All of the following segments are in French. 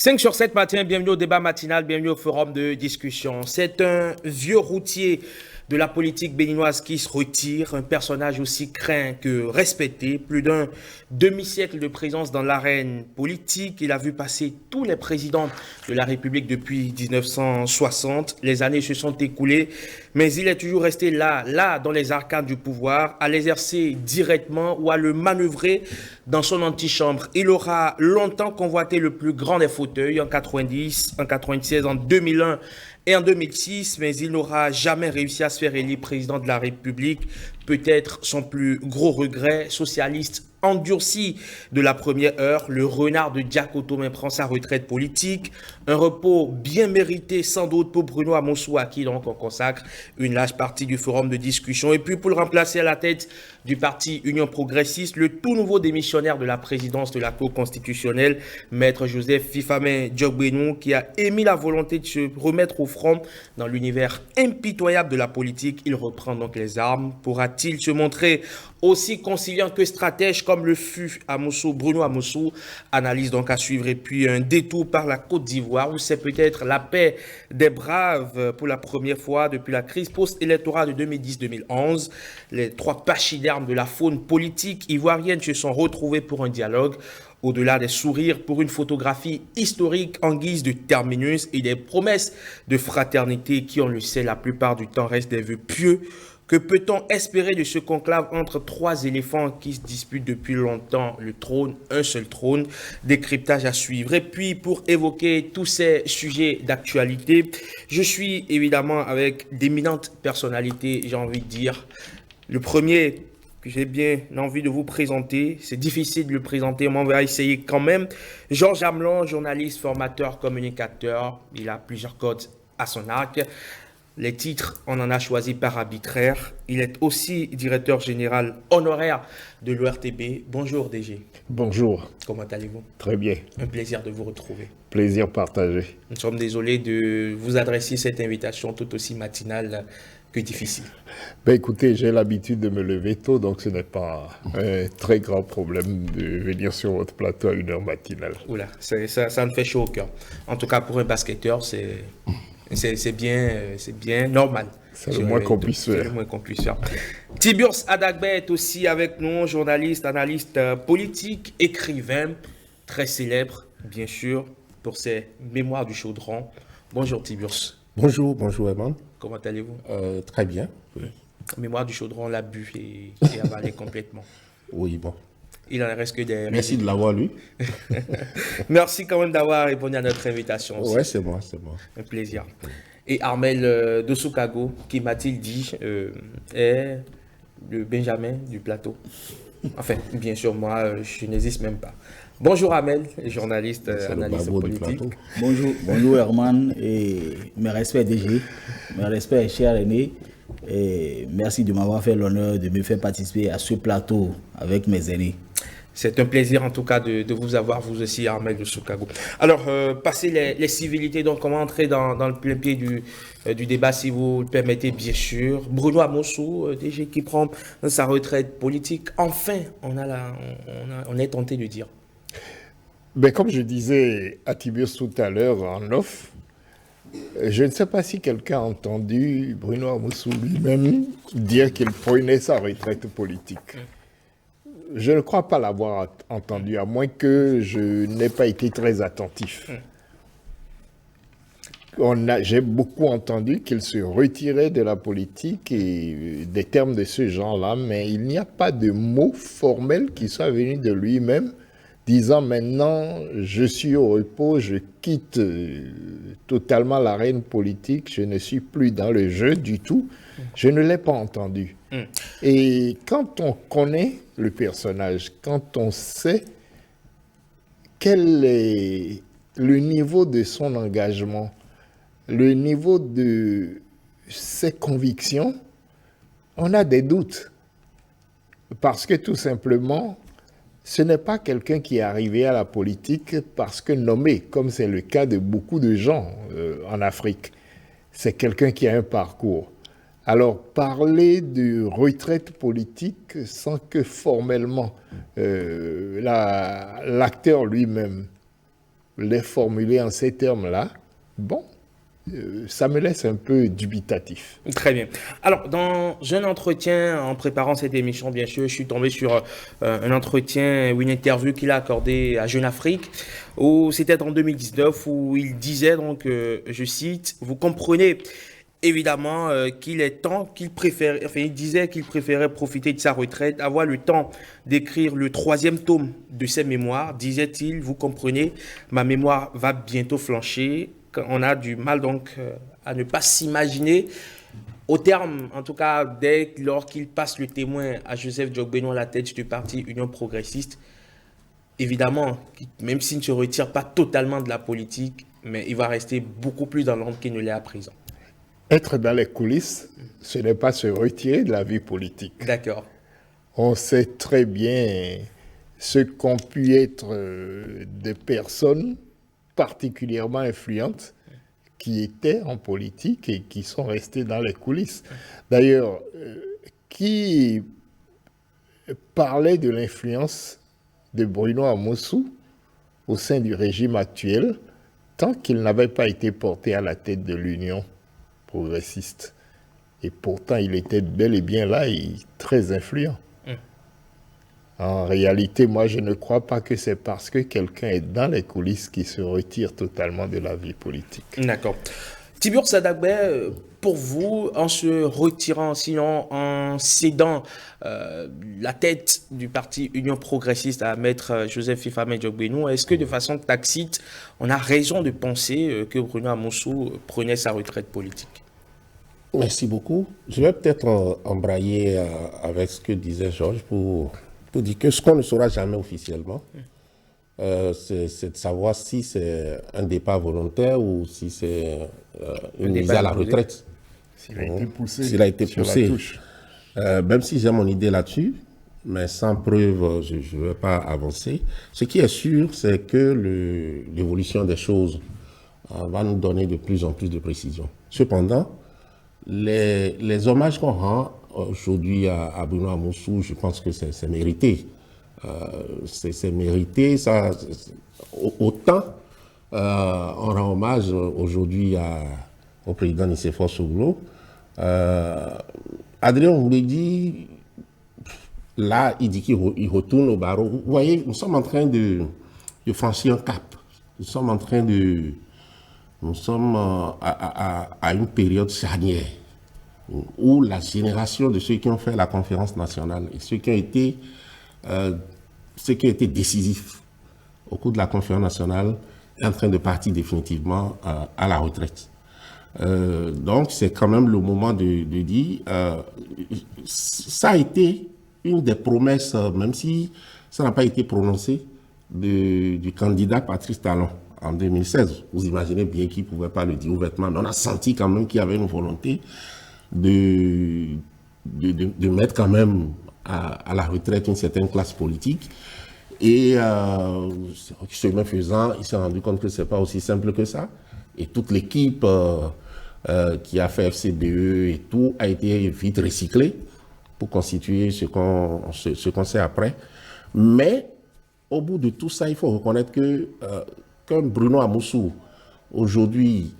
5 sur 7 matin, bienvenue au débat matinal, bienvenue au forum de discussion. C'est un vieux routier de la politique béninoise qui se retire, un personnage aussi craint que respecté, plus d'un demi-siècle de présence dans l'arène politique. Il a vu passer tous les présidents de la République depuis 1960. Les années se sont écoulées, mais il est toujours resté là dans les arcades du pouvoir, à l'exercer directement ou à le manœuvrer dans son antichambre. Il aura longtemps convoité le plus grand des fauteuils en 90, en 96, en 2001 et en 2006, mais il n'aura jamais réussi à se faire élire président de la République. Peut-être son plus gros regret, socialiste endurci de la première heure, le renard de Diakotomé prend sa retraite politique. Un repos bien mérité sans doute pour Bruno Amossou, à qui donc on consacre une large partie du forum de discussion. Et puis pour le remplacer à la tête du parti Union Progressiste, le tout nouveau démissionnaire de la présidence de la Cour constitutionnelle, Maître Joseph Fifamé Diogbenou, qui a émis la volonté de se remettre au front dans l'univers impitoyable de la politique. Il reprend donc les armes. Pourra-t-il se montrer aussi conciliant que stratège comme le fut Bruno Amossou? Analyse donc à suivre. Et puis un détour par la Côte d'Ivoire où c'est peut-être la paix des braves pour la première fois depuis la crise post-électorale de 2010-2011. Les trois pachydermes de la faune politique ivoirienne se sont retrouvés pour un dialogue. Au-delà des sourires, pour une photographie historique en guise de terminus et des promesses de fraternité qui, on le sait, la plupart du temps restent des vœux pieux. Que peut-on espérer de ce conclave entre trois éléphants qui se disputent depuis longtemps le trône, un seul trône? Décryptage à suivre. Et puis, pour évoquer tous ces sujets d'actualité, je suis évidemment avec d'éminentes personnalités, j'ai envie de dire. Le premier que j'ai bien envie de vous présenter, c'est difficile de le présenter, mais on va essayer quand même. Georges Amelon, journaliste, formateur, communicateur, il a plusieurs codes à son arc. Les titres, on en a choisi par arbitraire. Il est aussi directeur général honoraire de l'ORTB. Bonjour DG. Bonjour. Comment allez-vous? Très bien. Un plaisir de vous retrouver. Plaisir partagé. Nous sommes désolés de vous adresser cette invitation tout aussi matinale que difficile. Ben écoutez, j'ai l'habitude de me lever tôt, donc ce n'est pas un très grand problème de venir sur votre plateau à 1h matinale. Oula, ça me fait chaud au cœur. En tout cas, pour un basketteur, c'est bien normal. C'est le moins qu'on puisse faire. C'est le moins qu'on puisse faire. Tiburce Adagbe est aussi avec nous, journaliste, analyste politique, écrivain, très célèbre, bien sûr, pour ses mémoires du chaudron. Bonjour Tiburce. Bonjour Herman. Comment allez-vous? Très bien. Oui. Mémoire du chaudron, l'a bu et avalé complètement. Oui, bon. Il en reste que des... Merci de l'avoir lu. Merci quand même d'avoir répondu à notre invitation aussi. Ouais, c'est moi. Un plaisir. Et Armel de Soukago, qui m'a-t-il dit, est le Benjamin du plateau. Enfin, bien sûr, moi, je n'existe même pas. Bonjour Armel, journaliste, analyste politique. Bonjour Herman, et mes respects DG, mes respects cher René, et merci de m'avoir fait l'honneur de me faire participer à ce plateau avec mes aînés. C'est un plaisir en tout cas de vous avoir, vous aussi, Armel de Soukago. Alors, passer les civilités, donc on va entrer dans le plein pied du débat, si vous le permettez, bien sûr. Bruno Amossou, DG, qui prend sa retraite politique. Enfin, on est tenté de dire. Ben, comme je disais à Tiburce tout à l'heure en off, je ne sais pas si quelqu'un a entendu Bruno Amossou lui-même dire qu'il prenait sa retraite politique. Je ne crois pas l'avoir entendu, à moins que je n'ai pas été très attentif. J'ai beaucoup entendu qu'il se retirait de la politique et des termes de ce genre-là, mais il n'y a pas de mot formel qui soit venu de lui-même disant maintenant je suis au repos, je quitte totalement l'arène politique, je ne suis plus dans le jeu du tout. Je ne l'ai pas entendu. Et quand on connaît le personnage, quand on sait quel est le niveau de son engagement, le niveau de ses convictions, on a des doutes. Parce que tout simplement, ce n'est pas quelqu'un qui est arrivé à la politique parce que nommé, comme c'est le cas de beaucoup de gens en Afrique. C'est quelqu'un qui a un parcours. Alors, parler de retraite politique sans que formellement l'acteur lui-même les formuler en ces termes-là, bon, ça me laisse un peu dubitatif. Très bien. Alors, dans un entretien, en préparant cette émission, bien sûr, je suis tombé sur un entretien ou une interview qu'il a accordée à Jeune Afrique, où c'était en 2019, où il disait, donc, je cite, « Vous comprenez évidemment qu'il est temps, qu'il préfère, enfin, il disait qu'il préférait profiter de sa retraite, avoir le temps d'écrire le 3e tome de ses mémoires, disait-il, vous comprenez, ma mémoire va bientôt flancher. » On a du mal donc à ne pas s'imaginer, au terme, en tout cas, lors qu'il passe le témoin à Joseph Diogbenou à la tête du parti Union Progressiste, évidemment, même s'il ne se retire pas totalement de la politique, mais il va rester beaucoup plus dans l'ombre qu'il ne l'est à présent. Être dans les coulisses, ce n'est pas se retirer de la vie politique. D'accord. On sait très bien ce qu'ont pu être des personnes particulièrement influentes qui étaient en politique et qui sont restées dans les coulisses. D'ailleurs, qui parlait de l'influence de Bruno Amoussou au sein du régime actuel tant qu'il n'avait pas été porté à la tête de l'Union progressiste. Et pourtant, il était bel et bien là et très influent. En réalité, moi, je ne crois pas que c'est parce que quelqu'un est dans les coulisses qu'il se retire totalement de la vie politique. D'accord. Tibour Sadagbe, pour vous, en se retirant, sinon en cédant la tête du parti Union Progressiste à maître Joseph Fifame Diogbenou, est-ce que de façon tacite, on a raison de penser que Bruno Amoussou prenait sa retraite politique? Merci beaucoup. Je vais peut-être embrayer avec ce que disait Georges pour dire que ce qu'on ne saura jamais officiellement, c'est de savoir si c'est un départ volontaire ou si c'est une mise à la retraite. S'il a été poussé. S'il a été poussé. La touche. Même si j'ai mon idée là-dessus, mais sans preuve, je ne vais pas avancer. Ce qui est sûr, c'est que l'évolution des choses va nous donner de plus en plus de précision. Cependant, les hommages qu'on rend aujourd'hui à Bruno Amoussou, je pense que c'est mérité. C'est mérité. Ça, autant on rend hommage aujourd'hui au président Nicéphore Soglo. Adrien, on vous l'a dit, là, il dit qu'il retourne au barreau. Vous voyez, nous sommes en train de franchir un cap. Nous sommes à une période charnière où la génération de ceux qui ont fait la conférence nationale et ceux qui ont été décisifs au cours de la conférence nationale est en train de partir définitivement à la retraite. Donc c'est quand même le moment de dire, ça a été une des promesses, même si ça n'a pas été prononcé, du candidat Patrice Talon en 2016. Vous imaginez bien qu'il ne pouvait pas le dire ouvertement, mais on a senti quand même qu'il y avait une volonté de mettre quand même à la retraite une certaine classe politique. Et chemin faisant, il s'est rendu compte que ce n'est pas aussi simple que ça. Et toute l'équipe qui a fait FCBE et tout a été vite recyclée pour constituer ce qu'on sait après. Mais au bout de tout ça, il faut reconnaître que comme Bruno Amoussou, aujourd'hui,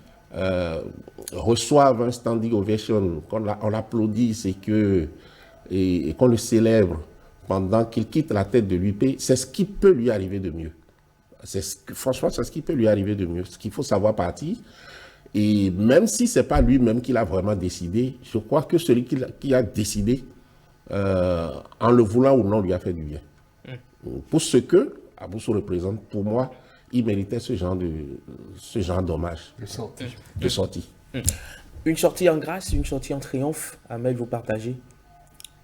reçoive un standing ovation, on applaudit, c'est que, et qu'on le célèbre pendant qu'il quitte la tête de l'UP, c'est ce qui peut lui arriver de mieux. Franchement, c'est ce qui peut lui arriver de mieux. Ce qu'il faut savoir partir. Et même si ce n'est pas lui-même qui l'a vraiment décidé, je crois que celui qui a décidé, en le voulant ou non, lui a fait du bien. Pour ce que Amoussou représente, pour moi, il méritait ce genre d'hommage. De sortie. Une sortie en grâce, une sortie en triomphe, Ahmed, vous partagez?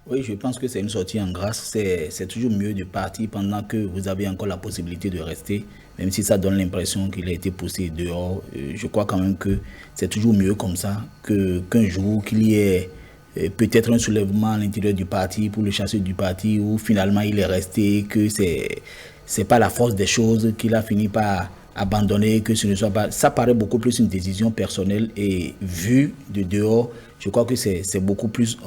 Oui, je pense que c'est une sortie en grâce. C'est toujours mieux de partir pendant que vous avez encore la possibilité de rester, même si ça donne l'impression qu'il a été poussé dehors. Je crois quand même que c'est toujours mieux comme ça qu'un jour qu'il y ait peut-être un soulèvement à l'intérieur du parti pour le chasser du parti, où finalement il est resté, que c'est pas la force des choses qu'il a fini par abandonner, que ce ne soit pas... Ça paraît beaucoup plus une décision personnelle et vu de dehors, je crois que c'est beaucoup plus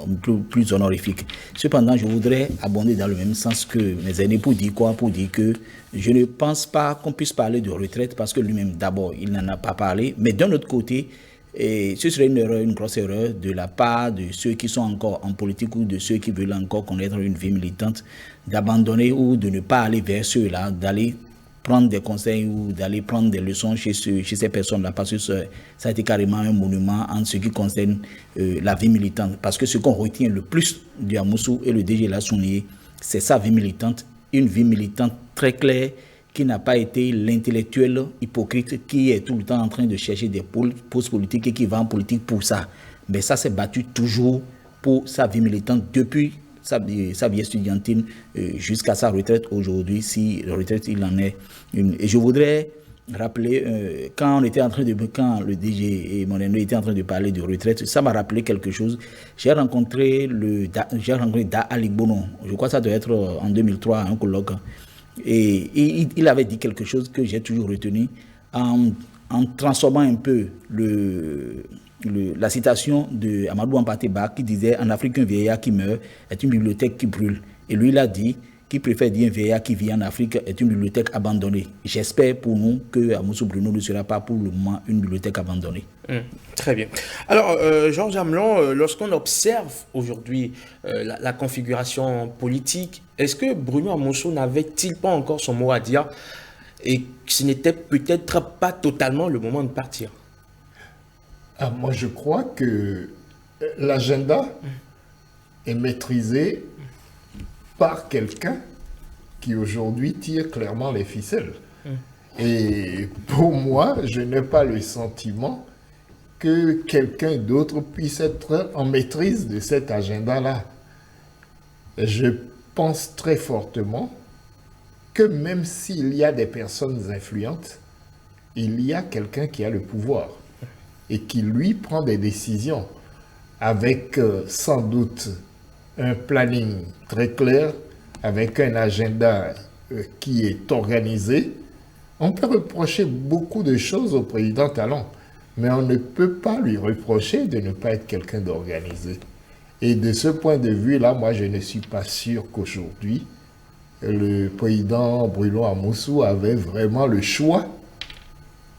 honorifique. Cependant, je voudrais abonder dans le même sens que mes aînés pour dire quoi? Pour dire que je ne pense pas qu'on puisse parler de retraite parce que lui-même, d'abord, il n'en a pas parlé. Mais d'un autre côté, et ce serait une erreur, une grosse erreur de la part de ceux qui sont encore en politique ou de ceux qui veulent encore connaître une vie militante, d'abandonner ou de ne pas aller vers ceux-là, d'aller prendre des conseils ou d'aller prendre des leçons chez ces personnes-là, parce que ça a été carrément un monument en ce qui concerne la vie militante. Parce que ce qu'on retient le plus du Amoussou, et le DG l'a souligné, c'est sa vie militante, une vie militante très claire, qui n'a pas été l'intellectuel hypocrite qui est tout le temps en train de chercher des postes politiques et qui va en politique pour ça. Mais ça s'est battu toujours pour sa vie militante depuis sa vie estudiantine jusqu'à sa retraite aujourd'hui, si la retraite il en est une. Et je voudrais rappeler, quand le DG et mon aîné étaient en train de parler de retraite, ça m'a rappelé quelque chose. J'ai rencontré Da Aligbono, je crois que ça doit être en 2003, un colloque. Et il avait dit quelque chose que j'ai toujours retenu en transformant un peu la citation de Amadou Ampateba qui disait « En Afrique, un vieillard qui meurt est une bibliothèque qui brûle ». Et lui, il a dit qu'il préfère dire « Un vieillard qui vit en Afrique est une bibliothèque abandonnée ». J'espère pour nous que Amoussou Bruno ne sera pas pour le moment une bibliothèque abandonnée. Très bien. Alors, Georges Amelon, lorsqu'on observe aujourd'hui la configuration politique, est-ce que Bruno Amoussou n'avait-il pas encore son mot à dire et que ce n'était peut-être pas totalement le moment de partir? Moi, je crois que l'agenda est maîtrisé par quelqu'un qui aujourd'hui tire clairement les ficelles. Et pour moi, je n'ai pas le sentiment que quelqu'un d'autre puisse être en maîtrise de cet agenda-là. Je pense très fortement que même s'il y a des personnes influentes, il y a quelqu'un qui a le pouvoir et qui, lui, prend des décisions avec sans doute un planning très clair, avec un agenda qui est organisé. On peut reprocher beaucoup de choses au président Talon, mais on ne peut pas lui reprocher de ne pas être quelqu'un d'organisé. Et de ce point de vue-là, moi, je ne suis pas sûr qu'aujourd'hui, le président Bruno Amoussou avait vraiment le choix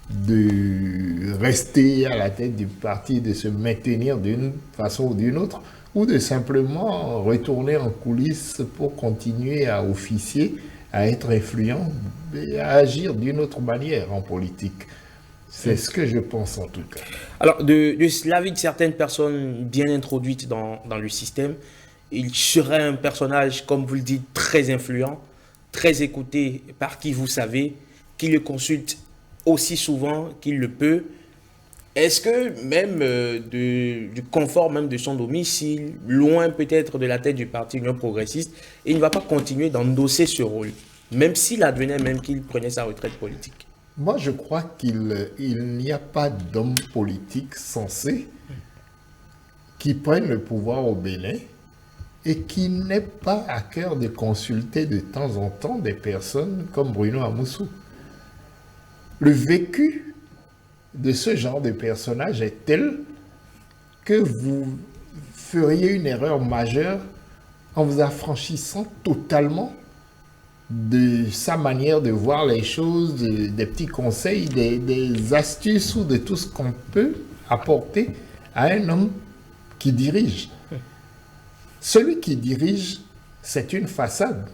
de rester à la tête du parti, de se maintenir d'une façon ou d'une autre, ou de simplement retourner en coulisses pour continuer à officier, à être influent et à agir d'une autre manière en politique. C'est ce que je pense en tout cas. Alors, de l'avis de certaines personnes bien introduites dans le système, il serait un personnage, comme vous le dites, très influent, très écouté par qui vous savez, qui le consulte aussi souvent qu'il le peut. Est-ce que même du confort même de son domicile, loin peut-être de la tête du parti Union Progressiste, il ne va pas continuer d'endosser ce rôle, même s'il advenait même qu'il prenait sa retraite politique? Moi, je crois qu'il n'y a pas d'homme politique sensé qui prenne le pouvoir au Bénin et qui n'ait pas à cœur de consulter de temps en temps des personnes comme Bruno Amoussou. Le vécu de ce genre de personnage est tel que vous feriez une erreur majeure en vous affranchissant totalement de sa manière de voir les choses, des petits conseils, des astuces ou de tout ce qu'on peut apporter à un homme qui dirige. Celui qui dirige, c'est une façade.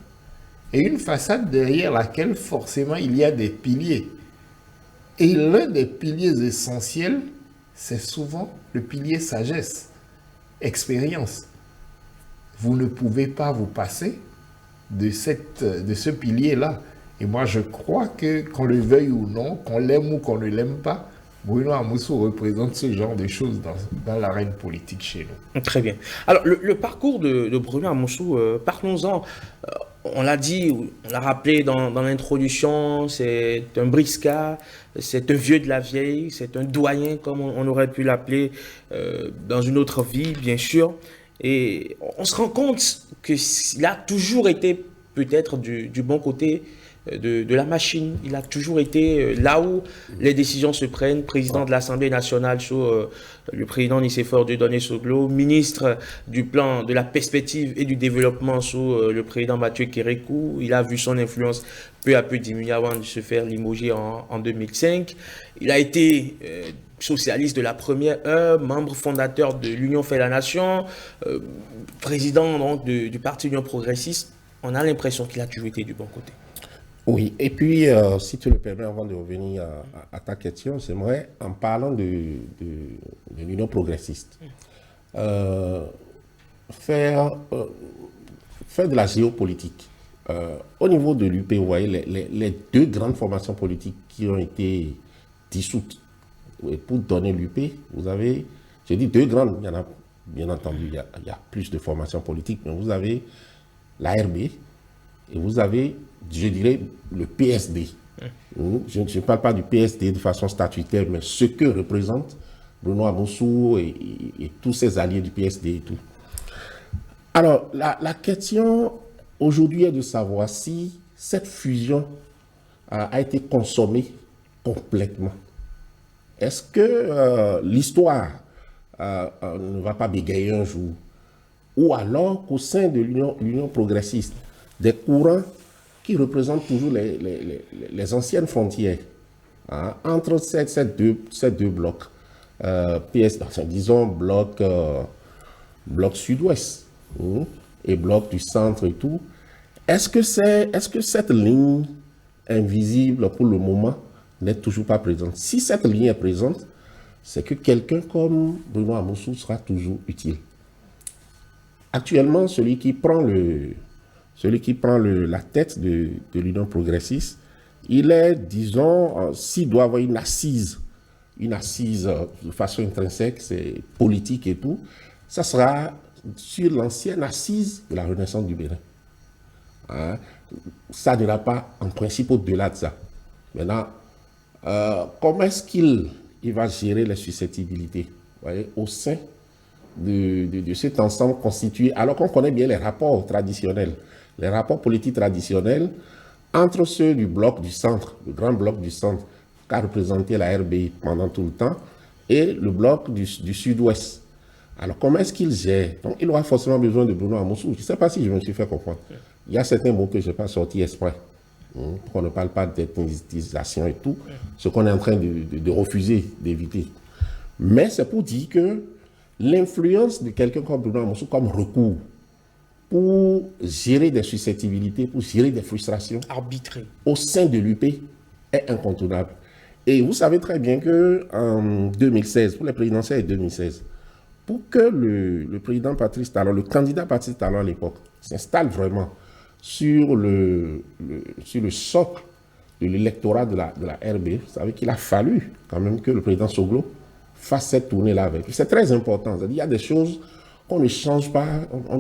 Et une façade derrière laquelle forcément il y a des piliers. Et l'un des piliers essentiels, c'est souvent le pilier sagesse, expérience. Vous ne pouvez pas vous passer de ce pilier-là. Et moi, je crois que, qu'on le veuille ou non, qu'on l'aime ou qu'on ne l'aime pas, Bruno Amoussou représente ce genre de choses dans l'arène politique chez nous. Très bien. Alors, le parcours de Bruno Amoussou, parlons-en. On l'a dit, on l'a rappelé dans l'introduction, c'est un briscard, c'est un vieux de la vieille, c'est un doyen, comme on aurait pu l'appeler dans une autre vie, bien sûr. Et on se rend compte qu'il a toujours été peut-être du bon côté de la machine. Il a toujours été là où les décisions se prennent, président de l'Assemblée nationale sous le président Nicéphore Dieudonné Soglo, ministre du plan de la perspective et du développement sous le président Mathieu Kérékou. Il a vu son influence peu à peu diminuer avant de se faire limoger en 2005. Il a été socialiste de la première heure, membre fondateur de l'Union fait la Nation, président donc, du Parti Union progressiste. On a l'impression qu'il a toujours été du bon côté. Oui, et puis, si tu le permets, avant de revenir à ta question, j'aimerais, en parlant de l'Union progressiste, faire de la géopolitique. Au niveau de l'UP, vous voyez, les deux grandes formations politiques qui ont été dissoutes pour donner l'UP, vous avez, je dis deux grandes, il y en a, bien entendu, il y a plus de formations politiques, mais vous avez la RB et vous avez, je dirais, le PSD. Je ne parle pas du PSD de façon statutaire, mais ce que représente Bruno Amoussou et tous ses alliés du PSD et tout. Alors, la question aujourd'hui est de savoir si cette fusion a été consommée complètement. Est-ce que l'histoire ne va pas bégayer un jour? Ou alors qu'au sein de l'Union progressiste, des courants qui représentent toujours les anciennes frontières entre ces deux blocs, disons bloc sud-ouest et bloc du centre et tout, est-ce que cette ligne invisible pour le moment n'est toujours pas présente? Si cette ligne est présente, c'est que quelqu'un comme Bruno Amoussou sera toujours utile. Actuellement, celui qui prend la tête de l'Union progressiste, il est, disons, s'il doit avoir une assise de façon intrinsèque, c'est politique et tout, ça sera sur l'ancienne assise de la Renaissance du Bénin. Ça n'ira pas en principe au-delà de ça. Maintenant, comment est-ce qu'il va gérer les susceptibilités, vous voyez, au sein de cet ensemble constitué, alors qu'on connaît bien les rapports traditionnels, les rapports politiques traditionnels entre ceux du bloc du centre, le grand bloc du centre, qu'a représenté la RBI pendant tout le temps, et le bloc du sud-ouest. Alors, comment est-ce qu'il gère? Donc, il aura forcément besoin de Bruno Amoussou. Je ne sais pas si je me suis fait comprendre. Il y a certains mots que je n'ai pas sortis exprès. Qu'on ne parle pas d'ethnisation et tout, ce qu'on est en train de refuser, d'éviter. Mais c'est pour dire que l'influence de quelqu'un comme Bruno Amoussou comme recours pour gérer des susceptibilités, pour gérer des frustrations arbitré au sein de l'UP est incontournable. Et vous savez très bien qu'en 2016, pour les présidentielles de 2016, pour que le président Patrice Talon, le candidat Patrice Talon à l'époque, s'installe vraiment sur le socle de l'électorat de la RB, vous savez qu'il a fallu quand même que le président Soglo fasse cette tournée-là avec. C'est très important. C'est-à-dire, il y a des choses qu'on ne change pas,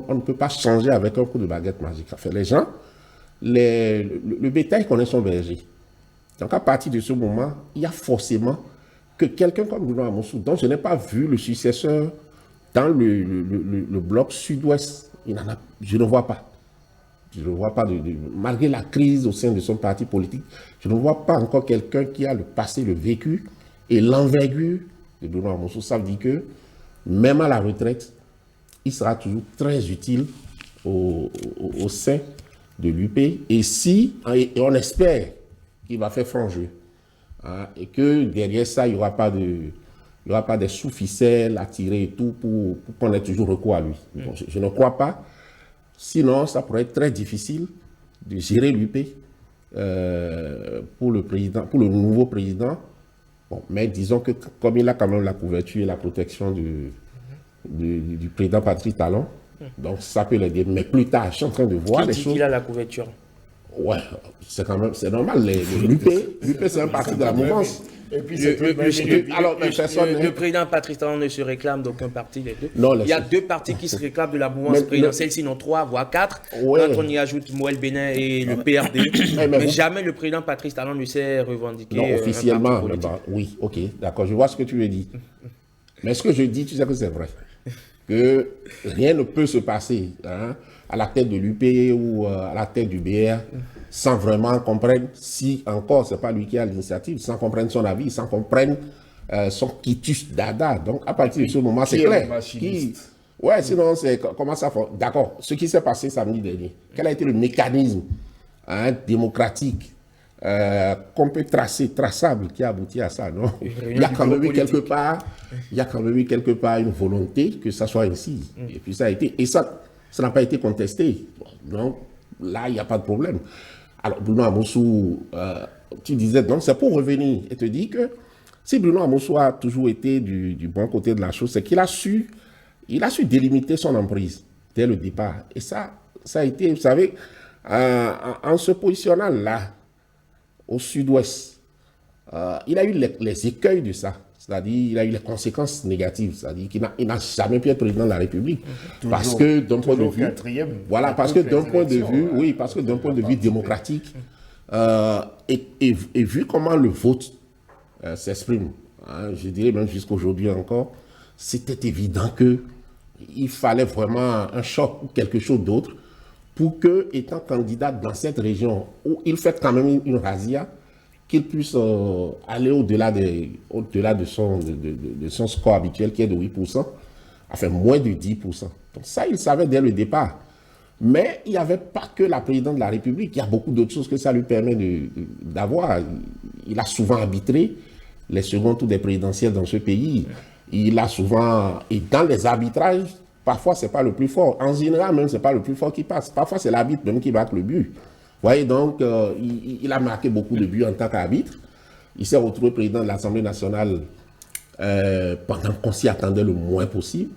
on ne peut pas changer avec un coup de baguette magique. Enfin, les gens, le bétail connaît son berger. Donc à partir de ce moment, il y a forcément que quelqu'un comme Bruno Amoussou, dont je n'ai pas vu le successeur dans le bloc sud-ouest, je ne vois pas. Je ne vois pas, malgré la crise au sein de son parti politique, je ne vois pas encore quelqu'un qui a le passé, le vécu et l'envergure de Bruno Amoussou. Ça veut dire que même à la retraite, il sera toujours très utile au sein de l'UP. Et on espère qu'il va faire franc jeu. Et que derrière ça, il n'y aura pas des sous-ficelles à tirer et tout pour qu'on ait toujours recours à lui. Bon, je ne crois pas. Sinon, ça pourrait être très difficile de gérer l'UP pour le nouveau président. Bon, mais disons que comme il a quand même la couverture et la protection du président Patrice Talon, donc ça peut l'aider. Mais plus tard, je suis en train de voir les choses. Il a la couverture. Ouais, c'est normal. L'UP, c'est un parti de la mouvance. Et puis le président Patrice Talon ne se réclame d'aucun parti des deux. Non, il y a deux partis qui se réclament de la mouvance présidentielle, sinon 3, voire 4. Ouais. Quand on y ajoute Moël Bénin et le PRD. mais jamais le président Patrice Talon ne s'est revendiqué. Non, officiellement. Oui, ok, d'accord, je vois ce que tu veux dire. Mais ce que je dis, tu sais que c'est vrai. que rien ne peut se passer à la tête de l'UP ou à la tête du BR sans vraiment comprendre, si encore c'est pas lui qui a l'initiative, sans comprendre son avis, sans comprendre son quitus dada. Donc à partir de ce moment, c'est clair. Ouais, sinon, c'est comment ça fait. D'accord, ce qui s'est passé samedi dernier, quel a été le mécanisme démocratique qu'on peut tracer, traçable, qui a abouti à ça, non? Il y a quand même eu quelque part une volonté que ça soit ainsi. Et puis ça a été, et ça n'a pas été contesté. Donc là, il n'y a pas de problème. Alors, Bruno Amoussou, tu disais, donc c'est pour revenir et te dire que si Bruno Amoussou a toujours été du bon côté de la chose, c'est qu'il a su délimiter son emprise dès le départ. Et ça a été, vous savez, en se positionnant là, au sud-ouest, il a eu les écueils de ça. C'est-à-dire, il a eu les conséquences négatives. C'est-à-dire qu'il n'a jamais pu être président de la République. Parce que d'un point de vue... Voilà, parce que d'un point de vue... Oui, parce que d'un point de vue démocratique, et vu comment le vote s'exprime, je dirais même jusqu'aujourd'hui encore, c'était évident qu'il fallait vraiment un choc ou quelque chose d'autre pour que, étant candidat dans cette région où il fait quand même une razzia, qu'il puisse aller au-delà de son score habituel qui est de 8%, enfin moins de 10%. Donc ça, il savait dès le départ. Mais il n'y avait pas que la présidente de la République, il y a beaucoup d'autres choses que ça lui permet d'avoir. Il a souvent arbitré les seconds tours des présidentielles dans ce pays. Il a souvent, et dans les arbitrages, parfois c'est pas le plus fort. En général même, c'est pas le plus fort qui passe. Parfois c'est l'arbitre même qui marque le but. Vous voyez, donc, il a marqué beaucoup de buts en tant qu'arbitre. Il s'est retrouvé président de l'Assemblée nationale pendant qu'on s'y attendait le moins possible.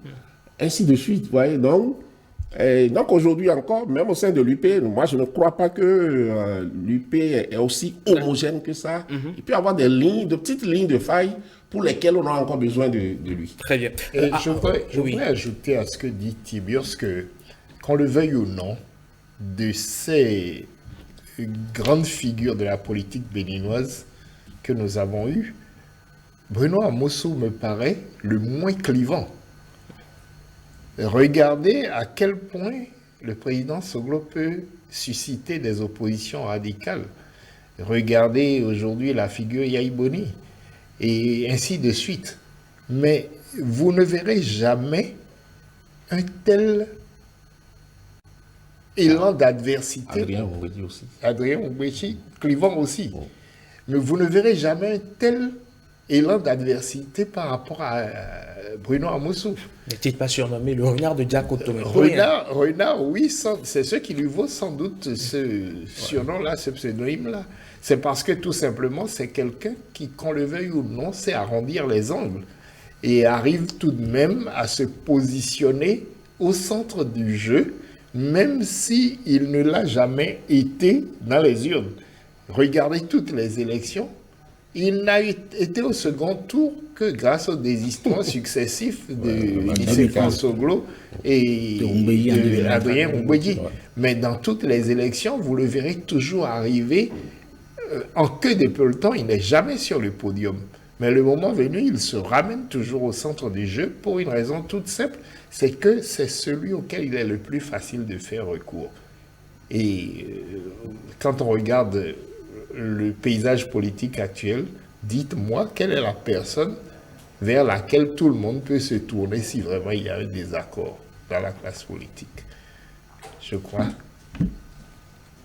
Ainsi de suite, vous voyez. Donc aujourd'hui encore, même au sein de l'UP, moi, je ne crois pas que l'UP est aussi homogène que ça. Il peut y avoir de petites lignes de faille pour lesquelles on a encore besoin de lui. Très bien. Je voudrais ajouter à ce que dit Tibios que, qu'on le veuille ou non, de ces grande figure de la politique béninoise que nous avons eue, Bruno Amoussou me paraît le moins clivant. Regardez à quel point le président Soglo peut susciter des oppositions radicales. Regardez aujourd'hui la figure Yaïboni et ainsi de suite. Mais vous ne verrez jamais un tel élan d'adversité. Adrien Oumbeji aussi. Adrien Oumbeji, clivant aussi. Bon. Mais vous ne verrez jamais un tel élan d'adversité par rapport à Bruno Amoussou. N'est-il pas surnommé le renard de Diaco Tomé? Renard, oui, c'est ce qui lui vaut sans doute ce surnom-là, ce pseudonyme-là. C'est parce que tout simplement, c'est quelqu'un qui, qu'on le veuille ou non, sait arrondir les angles et arrive tout de même à se positionner au centre du jeu, même s'il ne l'a jamais été dans les urnes. Regardez toutes les élections, il n'a été au second tour que grâce aux désistements successifs de François Soglo et d'Adrien Oumbeji. Mais dans toutes les élections, vous le verrez toujours arriver en queue de peloton, il n'est jamais sur le podium. Mais le moment venu, il se ramène toujours au centre du jeu pour une raison toute simple, c'est que c'est celui auquel il est le plus facile de faire recours. Et quand on regarde le paysage politique actuel, dites-moi quelle est la personne vers laquelle tout le monde peut se tourner si vraiment il y a un désaccord dans la classe politique. Je crois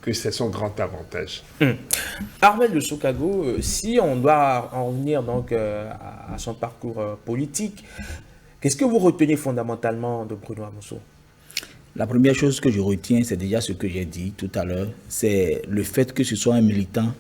que c'est son grand avantage. Armel de Sokago, si on doit en venir donc à son parcours politique, qu'est-ce que vous retenez fondamentalement de Bruno Amoussou? La première chose que je retiens, c'est déjà ce que j'ai dit tout à l'heure, c'est le fait que ce soit un militant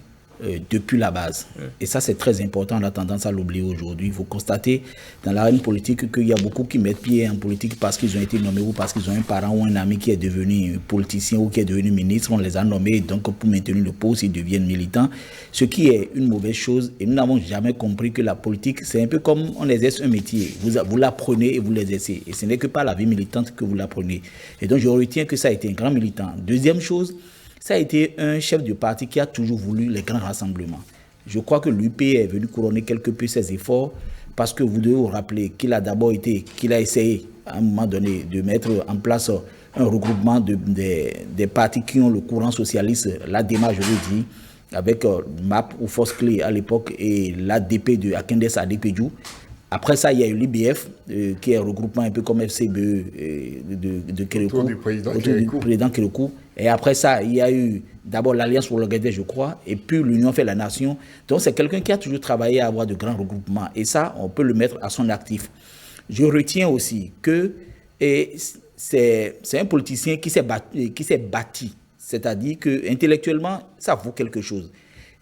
depuis la base. Et ça, c'est très important, on a tendance à l'oublier aujourd'hui. Vous constatez dans l'arène politique qu'il y a beaucoup qui mettent pied en politique parce qu'ils ont été nommés ou parce qu'ils ont un parent ou un ami qui est devenu politicien ou qui est devenu ministre. On les a nommés, donc pour maintenir le poste, ils deviennent militants. Ce qui est une mauvaise chose. Et nous n'avons jamais compris que la politique, c'est un peu comme on exerce un métier. Vous l'apprenez et vous l'exercez. Et ce n'est que par la vie militante que vous l'apprenez. Et donc, je retiens que ça a été un grand militant. Deuxième chose, ça a été un chef de parti qui a toujours voulu les grands rassemblements. Je crois que l'UP est venu couronner quelque peu ses efforts parce que vous devez vous rappeler qu'il a essayé à un moment donné de mettre en place un regroupement des partis qui ont le courant socialiste, l'ADEMA, je l'ai dit, avec MAP ou Force Clé à l'époque et l'ADP de Akende Sadikpedjou. Après ça, il y a eu l'IBF, qui est un regroupement un peu comme FCBE de Kérékou, autour du président Kérékou. Et après ça, il y a eu d'abord l'Alliance pour l'Organisation, je crois, et puis l'Union fait la Nation. Donc c'est quelqu'un qui a toujours travaillé à avoir de grands regroupements. Et ça, on peut le mettre à son actif. Je retiens aussi que c'est un politicien qui s'est bâti. C'est-à-dire qu'intellectuellement, ça vaut quelque chose.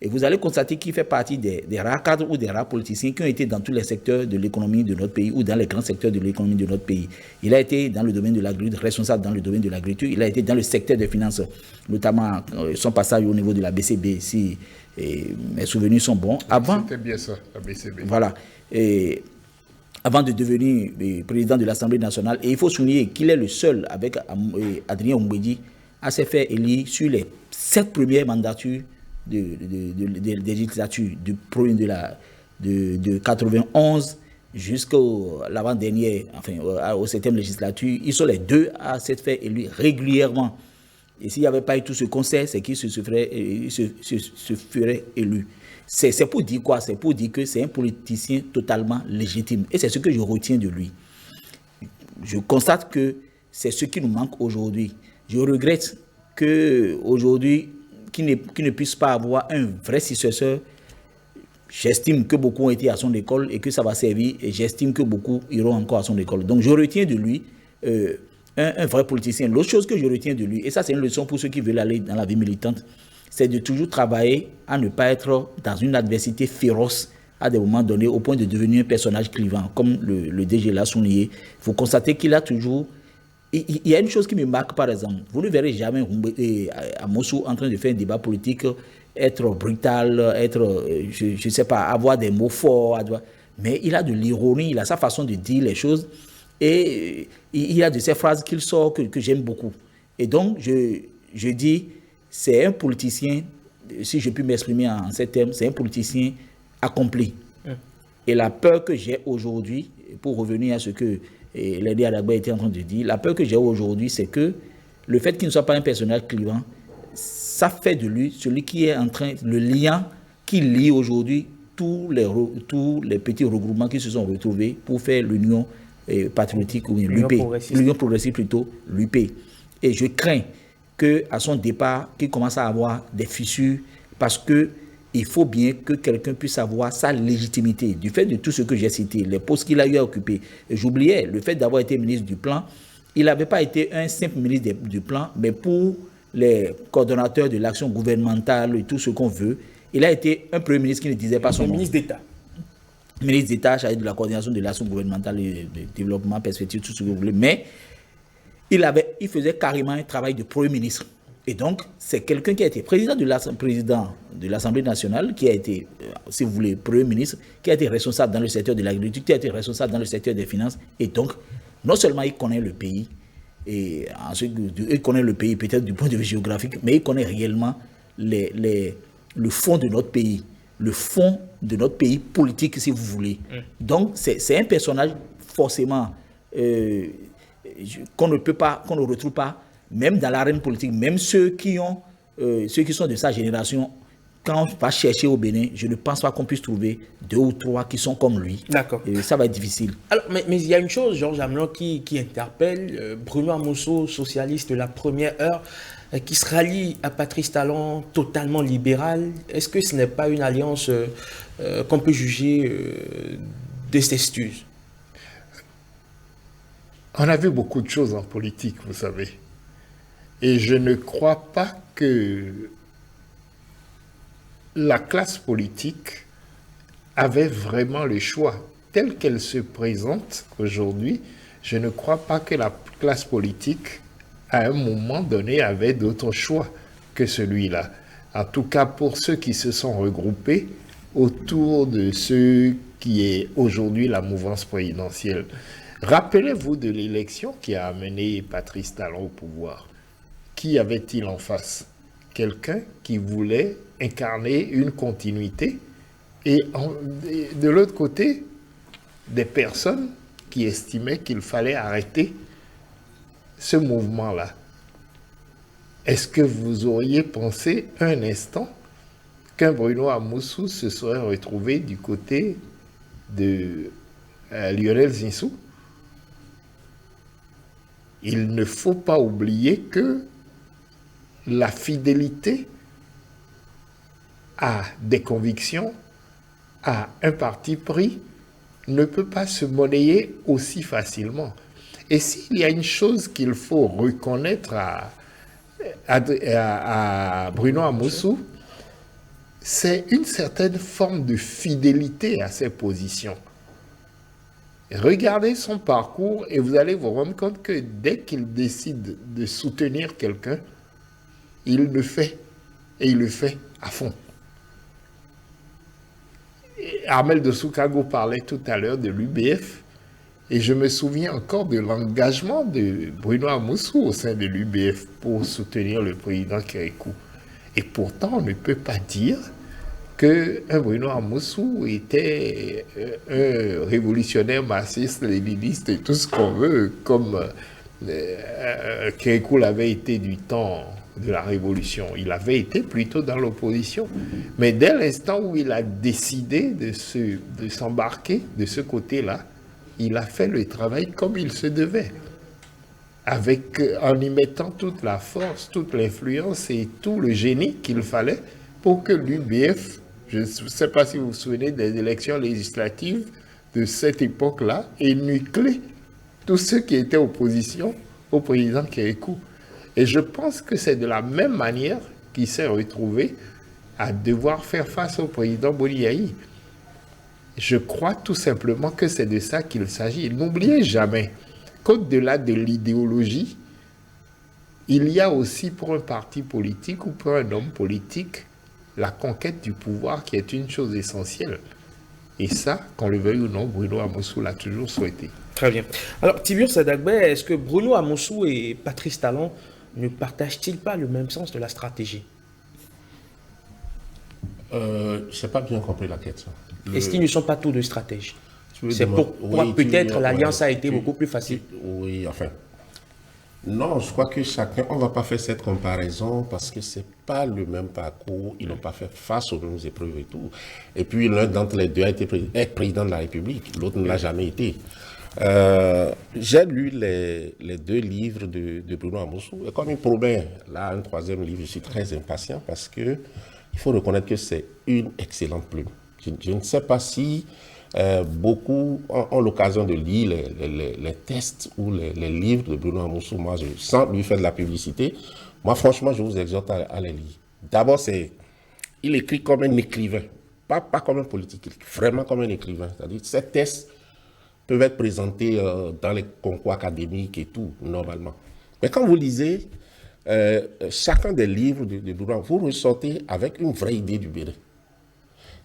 Et vous allez constater qu'il fait partie des rares cadres ou des rares politiciens qui ont été dans tous les secteurs de l'économie de notre pays ou dans les grands secteurs de l'économie de notre pays. Il a été dans le domaine de l'agriculture, responsable dans le domaine de l'agriculture. Il a été dans le secteur des finances, notamment son passage au niveau de la BCB, si mes souvenirs sont bons. C'était bien ça, la BCB. Voilà. Avant de devenir président de l'Assemblée nationale. Et il faut souligner qu'il est le seul, avec Adrien Oumbedi, à se faire élire sur les 7 premières mandatures des législatures de 91 jusqu'au l'avant-dernière, enfin au 7e législature. Ils sont les deux à se faire élire régulièrement. Et s'il n'y avait pas eu tout ce concert, c'est qu'ils se feraient élus. C'est pour dire quoi? C'est pour dire que c'est un politicien totalement légitime. Et c'est ce que je retiens de lui. Je constate que c'est ce qui nous manque aujourd'hui. Je regrette qu'aujourd'hui, qu'il ne puisse pas avoir un vrai successeur. J'estime que beaucoup ont été à son école et que ça va servir. Et j'estime que beaucoup iront encore à son école. Donc je retiens de lui un vrai politicien. L'autre chose que je retiens de lui, et ça c'est une leçon pour ceux qui veulent aller dans la vie militante, c'est de toujours travailler à ne pas être dans une adversité féroce à des moments donnés au point de devenir un personnage clivant, comme le DG l'a souligné. Il faut constater qu'il a toujours... Il y a une chose qui me marque, par exemple. Vous ne verrez jamais à Mossou en train de faire un débat politique, être brutal, être, je ne sais pas, avoir des mots forts. Mais il a de l'ironie, il a sa façon de dire les choses. Et il a de ces phrases qu'il sort que j'aime beaucoup. Et donc, je dis, c'est un politicien, si je puis m'exprimer en ces termes, c'est un politicien accompli. Et la peur que j'ai aujourd'hui, pour revenir à ce que Lady Adagba était en train de dire, la peur que j'ai aujourd'hui, c'est que le fait qu'il ne soit pas un personnage clivant, ça fait de lui celui qui est en train, le lien qui lie aujourd'hui tous les petits regroupements qui se sont retrouvés pour faire l'Union patriotique, ou l'Union progressiste plutôt, l'UP. Et je crains qu'à son départ, qu'il commence à avoir des fissures, parce que il faut bien que quelqu'un puisse avoir sa légitimité du fait de tout ce que j'ai cité, les postes qu'il a eu à occuper. J'oubliais le fait d'avoir été ministre du Plan. Il n'avait pas été un simple ministre du Plan, mais pour les coordonnateurs de l'action gouvernementale et tout ce qu'on veut, il a été un premier ministre qui ne disait pas son nom. Ministre d'État. Ministre d'État chargé de la coordination de l'action gouvernementale et du développement, perspective, tout ce que vous voulez. Mais il faisait carrément un travail de premier ministre. Et donc, c'est quelqu'un qui a été président de l'Assemblée nationale, qui a été, si vous voulez, premier ministre, qui a été responsable dans le secteur de l'agriculture, qui a été responsable dans le secteur des finances. Et donc, non seulement il connaît le pays, et ensuite, il connaît le pays peut-être du point de vue géographique, mais il connaît réellement le fond de notre pays, le fond de notre pays politique, si vous voulez. Donc, c'est un personnage forcément qu'on ne retrouve pas, même dans l'arène politique, même ceux qui sont de sa génération, quand on va chercher au Bénin, je ne pense pas qu'on puisse trouver 2 ou 3 qui sont comme lui. D'accord. Et ça va être difficile. Alors, mais il y a une chose, Georges Amelin, qui interpelle. Bruno Amosso, socialiste de la première heure, qui se rallie à Patrice Talon, totalement libéral. Est-ce que ce n'est pas une alliance qu'on peut juger d'incestueuse? On a vu beaucoup de choses en politique, vous savez. Et je ne crois pas que la classe politique avait vraiment le choix. Telle qu'elle se présente aujourd'hui, je ne crois pas que la classe politique, à un moment donné, avait d'autre choix que celui-là. En tout cas, pour ceux qui se sont regroupés autour de ce qui est aujourd'hui la mouvance présidentielle. Rappelez-vous de l'élection qui a amené Patrice Talon au pouvoir. Qui avait-il en face? Quelqu'un qui voulait incarner une continuité. Et de l'autre côté, des personnes qui estimaient qu'il fallait arrêter ce mouvement-là. Est-ce que vous auriez pensé un instant qu'un Bruno Amoussou se serait retrouvé du côté de Lionel Zinsou? Il ne faut pas oublier que la fidélité à des convictions, à un parti pris, ne peut pas se monnayer aussi facilement. Et s'il y a une chose qu'il faut reconnaître à Bruno Amoussou, c'est une certaine forme de fidélité à ses positions. Regardez son parcours et vous allez vous rendre compte que dès qu'il décide de soutenir quelqu'un, il le fait, et il le fait à fond. Armel de Soukago parlait tout à l'heure de l'UBF, et je me souviens encore de l'engagement de Bruno Amoussou au sein de l'UBF pour soutenir le président Kérékou. Et pourtant, on ne peut pas dire qu'un Bruno Amoussou était un révolutionnaire marxiste, léniniste et tout ce qu'on veut, comme Kérékou l'avait été du temps de la Révolution. Il avait été plutôt dans l'opposition. Mais dès l'instant où il a décidé de s'embarquer de ce côté-là, il a fait le travail comme il se devait, en y mettant toute la force, toute l'influence et tout le génie qu'il fallait pour que l'UBF, je ne sais pas si vous vous souvenez des élections législatives de cette époque-là, ait nuclé tous ceux qui étaient opposition au président Kérékou. Et je pense que c'est de la même manière qu'il s'est retrouvé à devoir faire face au président Boliaï. Je crois tout simplement que c'est de ça qu'il s'agit. N'oubliez jamais qu'au-delà de l'idéologie, il y a aussi pour un parti politique ou pour un homme politique la conquête du pouvoir qui est une chose essentielle. Et ça, qu'on le veuille ou non, Bruno Amoussou l'a toujours souhaité. Très bien. Alors, Tibur Sadagbe, est-ce que Bruno Amoussou et Patrice Talon ne partagent-ils pas le même sens de la stratégie? Je n'ai pas bien compris la question. Est-ce qu'ils ne sont pas tous deux stratèges? C'est pourquoi peut-être l'alliance a été beaucoup plus facile. Oui, enfin. Non, je crois que chacun, on ne va pas faire cette comparaison parce que ce n'est pas le même parcours. Ils n'ont pas fait face aux mêmes épreuves et tout. Et puis l'un d'entre les deux a été président de la République, l'autre ne l'a jamais été. J'ai lu les deux livres de Bruno Amoussou et comme il promet là un troisième livre, je suis très impatient parce que il faut reconnaître que c'est une excellente plume. Je ne sais pas si beaucoup ont l'occasion de lire les tests ou les livres de Bruno Amoussou. Moi, sans lui faire de la publicité, moi franchement, je vous exhorte à les lire. D'abord, il écrit comme un écrivain, pas comme un politique, vraiment comme un écrivain. C'est-à-dire ces tests peuvent être présentés dans les concours académiques et tout, normalement. Mais quand vous lisez chacun des livres de Bruno, vous ressortez avec une vraie idée du Bénin.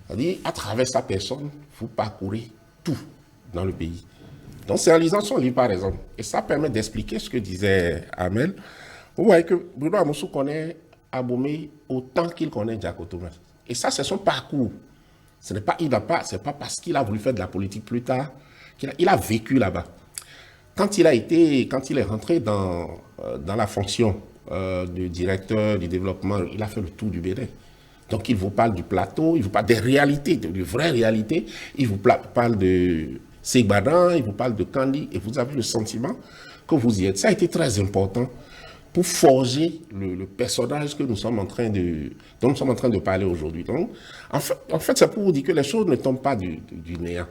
C'est-à-dire, à travers sa personne, vous parcourez tout dans le pays. Donc, c'est en lisant son livre, par exemple. Et ça permet d'expliquer ce que disait Amel. Vous voyez que Bruno Amoussou connaît Abomey autant qu'il connaît Diakoto. Et ça, c'est son parcours. C'est pas parce qu'il a voulu faire de la politique plus tard qu'il a vécu là-bas. Quand il est rentré dans la fonction de directeur du développement, il a fait le tour du Bénin. Donc, il vous parle du plateau, il vous parle des réalités, de vraies réalités. Il vous parle de Ségbadan, il vous parle de Kandi, et vous avez le sentiment que vous y êtes. Ça a été très important pour forger le personnage que dont nous sommes en train de parler aujourd'hui. Donc, en fait, c'est pour vous dire que les choses ne tombent pas du néant.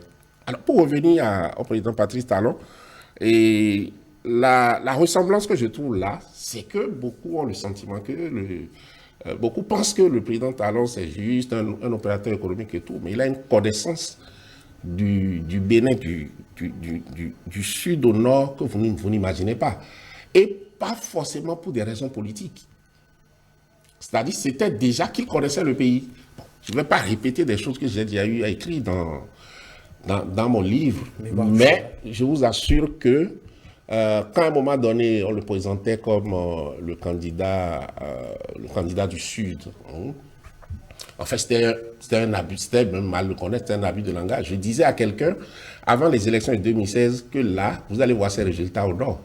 Alors, pour revenir au président Patrice Talon, et la ressemblance que je trouve là, c'est que beaucoup ont le sentiment que beaucoup pensent que le président Talon, c'est juste un opérateur économique et tout, mais il a une connaissance du Bénin, du sud au nord que vous n'imaginez pas. Et pas forcément pour des raisons politiques. C'est-à-dire c'était déjà qu'il connaissait le pays. Bon, je ne vais pas répéter des choses que j'ai déjà eu à écrire dans mon livre, mais je vous assure que quand à un moment donné, on le présentait comme le candidat du Sud, En fait, c'était un abus, c'était même mal le connaître, c'était un abus de langage. Je disais à quelqu'un, avant les élections de 2016, que là, vous allez voir ses résultats au Nord.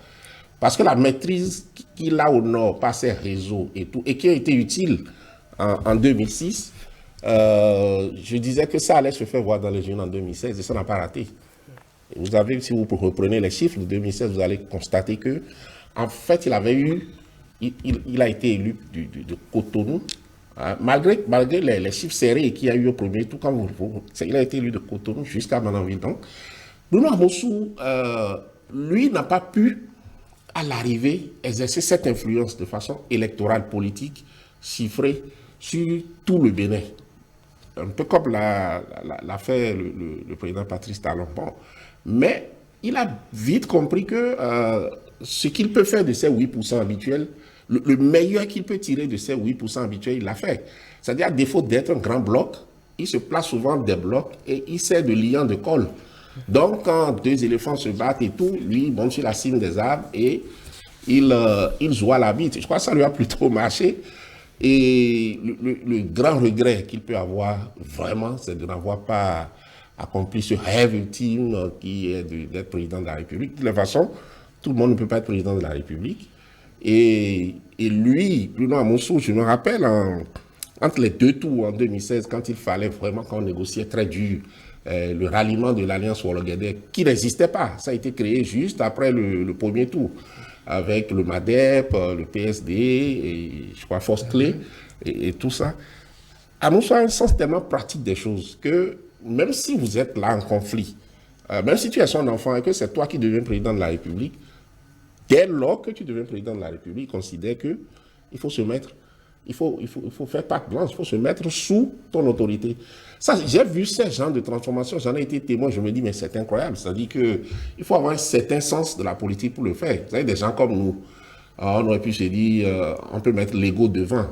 Parce que la maîtrise qu'il a au Nord par ses réseaux et tout, et qui a été utile en 2006, je disais que ça allait se faire voir dans les jeunes en 2016 et ça n'a pas raté. Et vous avez, si vous reprenez les chiffres de 2016, vous allez constater que, en fait, il a été élu de Cotonou. Malgré les chiffres serrés qu'il y a eu au premier tour, il a été élu de Cotonou jusqu'à Mananville. Donc, Bruno Amossou, lui, n'a pas pu, à l'arrivée, exercer cette influence de façon électorale, politique, chiffrée sur tout le Bénin. Un peu comme l'a fait le président Patrice Talon. Bon. Mais il a vite compris que ce qu'il peut faire de ces 8% habituels, le meilleur qu'il peut tirer de ces 8% habituels, il l'a fait. C'est-à-dire, à défaut d'être un grand bloc, il se place souvent des blocs et il sert de liant de colle. Donc, quand deux éléphants se battent et tout, lui, il monte sur la cime des arbres et il joue à la bite. Je crois que ça lui a plutôt marché. Et le grand regret qu'il peut avoir, vraiment, c'est de n'avoir pas accompli ce rêve ultime qui est d'être président de la République. De toute façon, tout le monde ne peut pas être président de la République. Et lui, Bruno Amossou, je me rappelle, entre les deux tours en 2016, quand il fallait vraiment qu'on négociait très dur le ralliement de l'Alliance Wologuedé, qui n'existait pas. Ça a été créé juste après le premier tour, avec le MADEP, le PSD, et je crois Force Clé, et tout ça. Amossou a un sens tellement pratique des choses que même si vous êtes là en conflit, même si tu es son enfant et que c'est toi qui deviens président de la République, dès lors que tu deviens président de la République, considère qu'il faut se mettre, il faut faire patte blanche, il faut se mettre sous ton autorité. Ça, j'ai vu ces genres de transformation, j'en ai été témoin, je me dis, mais c'est incroyable. C'est-à-dire qu'il faut avoir un certain sens de la politique pour le faire. Vous savez, des gens comme nous, on aurait pu se dire, on peut mettre l'ego devant.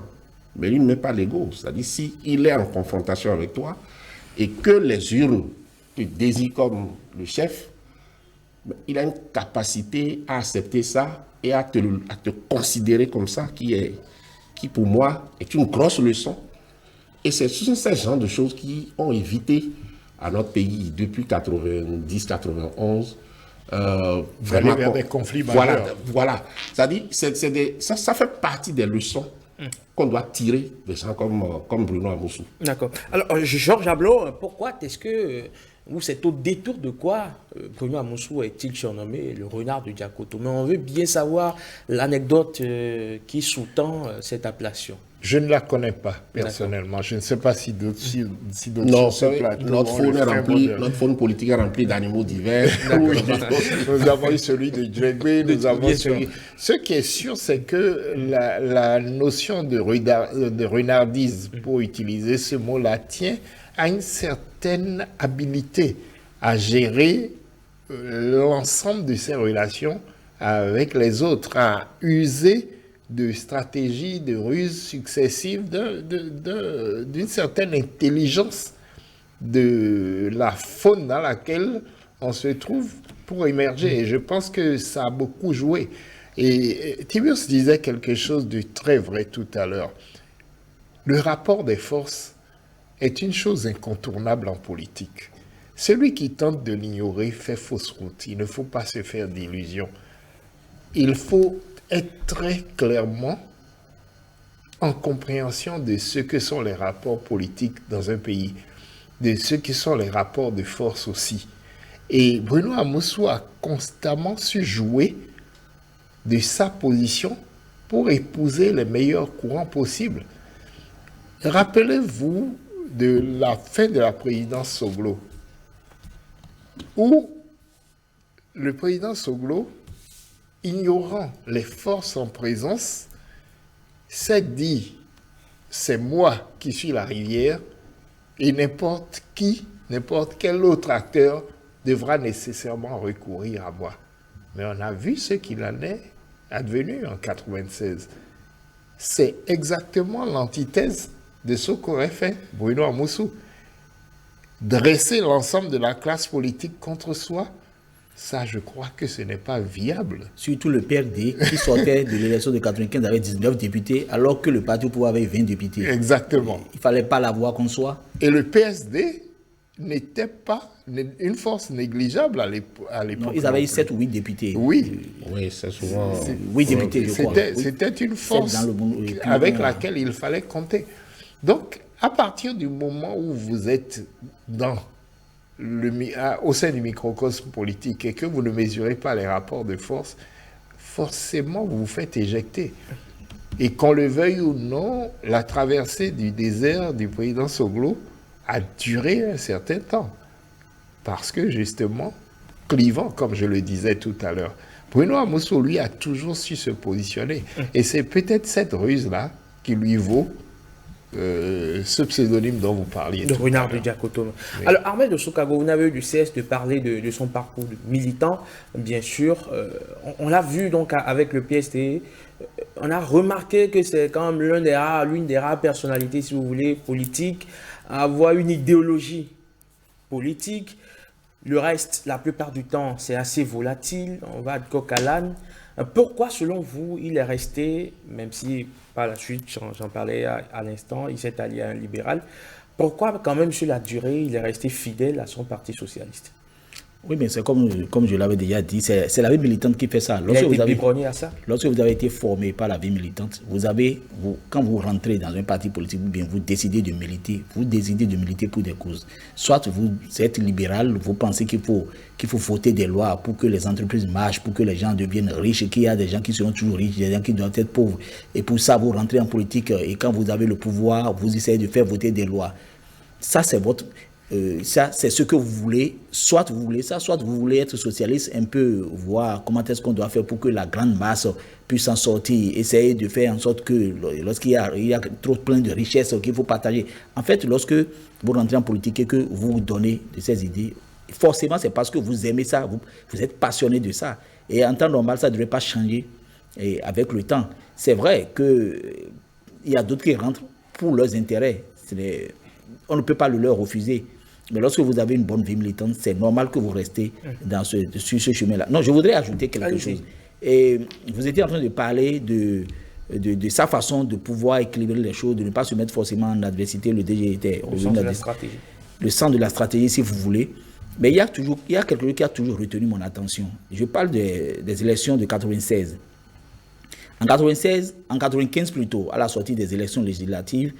Mais lui ne met pas l'ego. C'est-à-dire, s'il est en confrontation avec toi et que les urnes te désignent comme le chef, il a une capacité à accepter ça et à te considérer comme ça, qui pour moi est une grosse leçon. Et ce sont ces genres de choses qui ont évité à notre pays depuis 90-91 vraiment vers des conflits majeurs. Voilà. C'est-à-dire, ça fait partie des leçons qu'on doit tirer des gens comme Bruno Amossou. D'accord. Alors, Georges Ablot, pourquoi est-ce que, ou c'est au détour de quoi Bruno Amossou est-il surnommé le renard de Diakoto? Mais on veut bien savoir l'anecdote qui sous-tend cette appellation. Je ne la connais pas, personnellement. Je ne sais pas si d'autres non, sur ce plateau... Notre faune politique est remplie d'animaux divers. Nous avons eu celui de Djegbe, nous avons celui... Ce qui est sûr, c'est que la notion de renardise, pour utiliser ce mot-là, tient à une certaine habilité à gérer l'ensemble de ses relations avec les autres, à user de stratégies, de ruses successives, d'une certaine intelligence de la faune dans laquelle on se trouve pour émerger. Et je pense que ça a beaucoup joué. Et Tiburce disait quelque chose de très vrai tout à l'heure. Le rapport des forces est une chose incontournable en politique. Celui qui tente de l'ignorer fait fausse route. Il ne faut pas se faire d'illusions. Il faut être très clairement en compréhension de ce que sont les rapports politiques dans un pays, de ce que sont les rapports de force aussi. Et Bruno Amossou a constamment su jouer de sa position pour épouser les meilleurs courants possibles. Rappelez-vous de la fin de la présidence Soglo, où le président Soglo, ignorant les forces en présence, s'est dit, c'est moi qui suis la rivière et n'importe quel autre acteur devra nécessairement recourir à moi. Mais on a vu ce qu'il en est advenu en 1996. C'est exactement l'antithèse de ce qu'aurait fait Bruno Amossou. Dresser l'ensemble de la classe politique contre soi, Ça, je crois que ce n'est pas viable. Surtout le PRD qui sortait de l'élection de 95 avec 19 députés, alors que le parti au pouvoir avait 20 députés. Exactement. Il ne fallait pas l'avoir qu'on soit. Et le PSD n'était pas une force négligeable à l'époque. Non, ils avaient eu 7 ou 8 députés. Oui. Oui, c'est souvent... 8 députés, je crois. C'était une force avec laquelle il fallait compter. Donc, à partir du moment où vous êtes au sein du microcosme politique et que vous ne mesurez pas les rapports de force, forcément vous vous faites éjecter. Et qu'on le veuille ou non, la traversée du désert du président Soglo a duré un certain temps. Parce que justement, clivant, comme je le disais tout à l'heure, Bruno Amousou, lui, a toujours su se positionner. Et c'est peut-être cette ruse-là qui lui vaut ce pseudonyme dont vous parliez. De Renard de Diakoto. Oui. Alors, Ahmed Soukago, vous n'avez eu du cesse de parler de son parcours de militant, bien sûr. On l'a vu donc avec le PSD. On a remarqué que c'est quand même l'une des rares personnalités, si vous voulez, politiques, à avoir une idéologie politique. Le reste, la plupart du temps, c'est assez volatile. On va de coq à l'âne. Pourquoi, selon vous, il est resté, même si par la suite, j'en parlais à l'instant, il s'est allié à un libéral, pourquoi quand même sur la durée, il est resté fidèle à son parti socialiste? Oui, mais c'est comme je l'avais déjà dit, c'est la vie militante qui fait ça. Lorsque vous avez biberonné à ça. Lorsque vous avez été formé par la vie militante, quand vous rentrez dans un parti politique, bien vous décidez de militer pour des causes. Soit vous êtes libéral, vous pensez qu'il faut voter des lois pour que les entreprises marchent, pour que les gens deviennent riches, et qu'il y a des gens qui seront toujours riches, des gens qui doivent être pauvres. Et pour ça, vous rentrez en politique et quand vous avez le pouvoir, vous essayez de faire voter des lois. Ça, c'est votre... ça, c'est ce que vous voulez. Soit vous voulez ça, soit vous voulez être socialiste, un peu voir comment est-ce qu'on doit faire pour que la grande masse puisse en sortir, essayer de faire en sorte que lorsqu'il y a trop plein de richesses qu'il faut partager. En fait, lorsque vous rentrez en politique et que vous vous donnez de ces idées, forcément, c'est parce que vous aimez ça, vous êtes passionné de ça. Et en temps normal, ça ne devrait pas changer avec le temps. C'est vrai qu'il y a d'autres qui rentrent pour leurs intérêts. On ne peut pas le leur refuser. Mais lorsque vous avez une bonne vie militante, c'est normal que vous restez sur ce chemin-là. Non, je voudrais ajouter quelque chose. Et vous étiez en train de parler de sa façon de pouvoir équilibrer les choses, de ne pas se mettre forcément en adversité. Le DG était le centre de la stratégie. Le centre de la stratégie, si vous voulez. Mais il y a quelque chose qui a toujours retenu mon attention. Je parle des élections de 96. En 95 plutôt, à la sortie des élections législatives,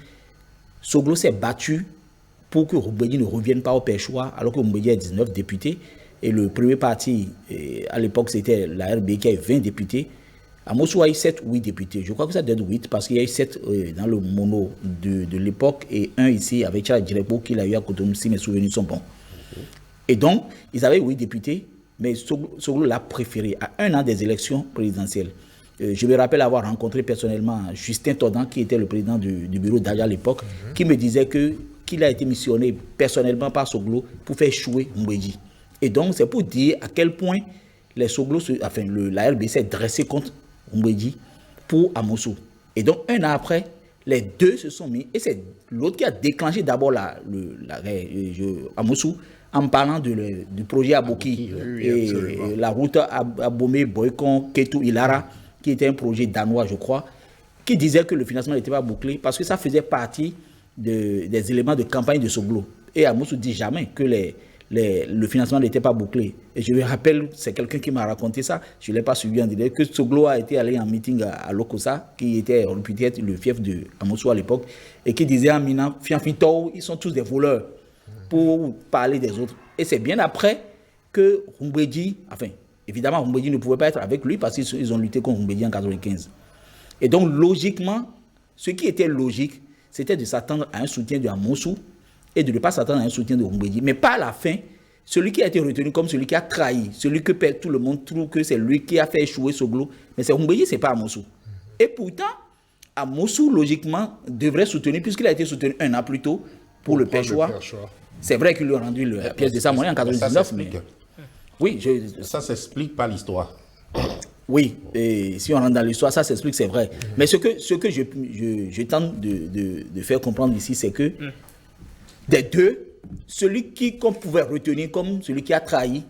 Soglo s'est battu pour que Roumbédi ne revienne pas au Pêchois, alors que Roumbédi a 19 députés. Et le premier parti, à l'époque, c'était la RB qui a eu 20 députés. Amousou a eu 7 ou 8 députés. Je crois que ça doit être 8 parce qu'il y a eu 7 dans le mono de l'époque et un ici avec Charles Djirepo qu'il a eu à Cotonou, si mes souvenirs sont bons. Et donc, ils avaient 8 députés, mais Soglo l'a préféré à un an des élections présidentielles. Je me rappelle avoir rencontré personnellement Justin Tordan, qui était le président du bureau d'Aja à l'époque, qui me disait qu'il a été missionné personnellement par Soglo pour faire échouer Roumbédi. Et donc, c'est pour dire à quel point la RB s'est dressée contre Roumbédi pour Amousou. Et donc, un an après, les deux se sont mis, et c'est l'autre qui a déclenché d'abord Amousou, en parlant du projet Aboki, et la route Abomey, Boycon, Ketou, Ilara, qui était un projet danois, je crois, qui disait que le financement n'était pas bouclé parce que ça faisait partie des éléments de campagne de Soglo. Et Amousou dit jamais que le financement n'était pas bouclé. Et je me rappelle, c'est quelqu'un qui m'a raconté ça, je ne l'ai pas suivi en direct, que Soglo a été allé en meeting à Lokosa, qui était réputé être le fief de Amousou à l'époque, et qui disait en Mina, Fianfito, ils sont tous des voleurs, pour parler des autres. Et c'est bien après que Roumbédi, évidemment, Roumbédi ne pouvait pas être avec lui parce qu'ils ont lutté contre Roumbédi en 1995. Et donc, logiquement, ce qui était logique, c'était de s'attendre à un soutien de Amousou et de ne pas s'attendre à un soutien de Roumbédi. Mais pas à la fin, celui qui a été retenu comme celui qui a trahi, celui que tout le monde trouve que c'est lui qui a fait échouer Soglo, mais c'est Roumbédi, ce n'est pas Amousou. Et pourtant, Amousou, logiquement, devrait soutenir, puisqu'il a été soutenu un an plus tôt pour le Pêchois. C'est vrai qu'ils lui ont rendu la pièce de sa monnaie en 1999, mais... Oui, ça s'explique par l'histoire. Oui, et si on rentre dans l'histoire, ça s'explique, c'est vrai. Mais ce que je tente de faire comprendre ici, c'est que des deux, celui qu'on pouvait retenir comme celui qui a trahi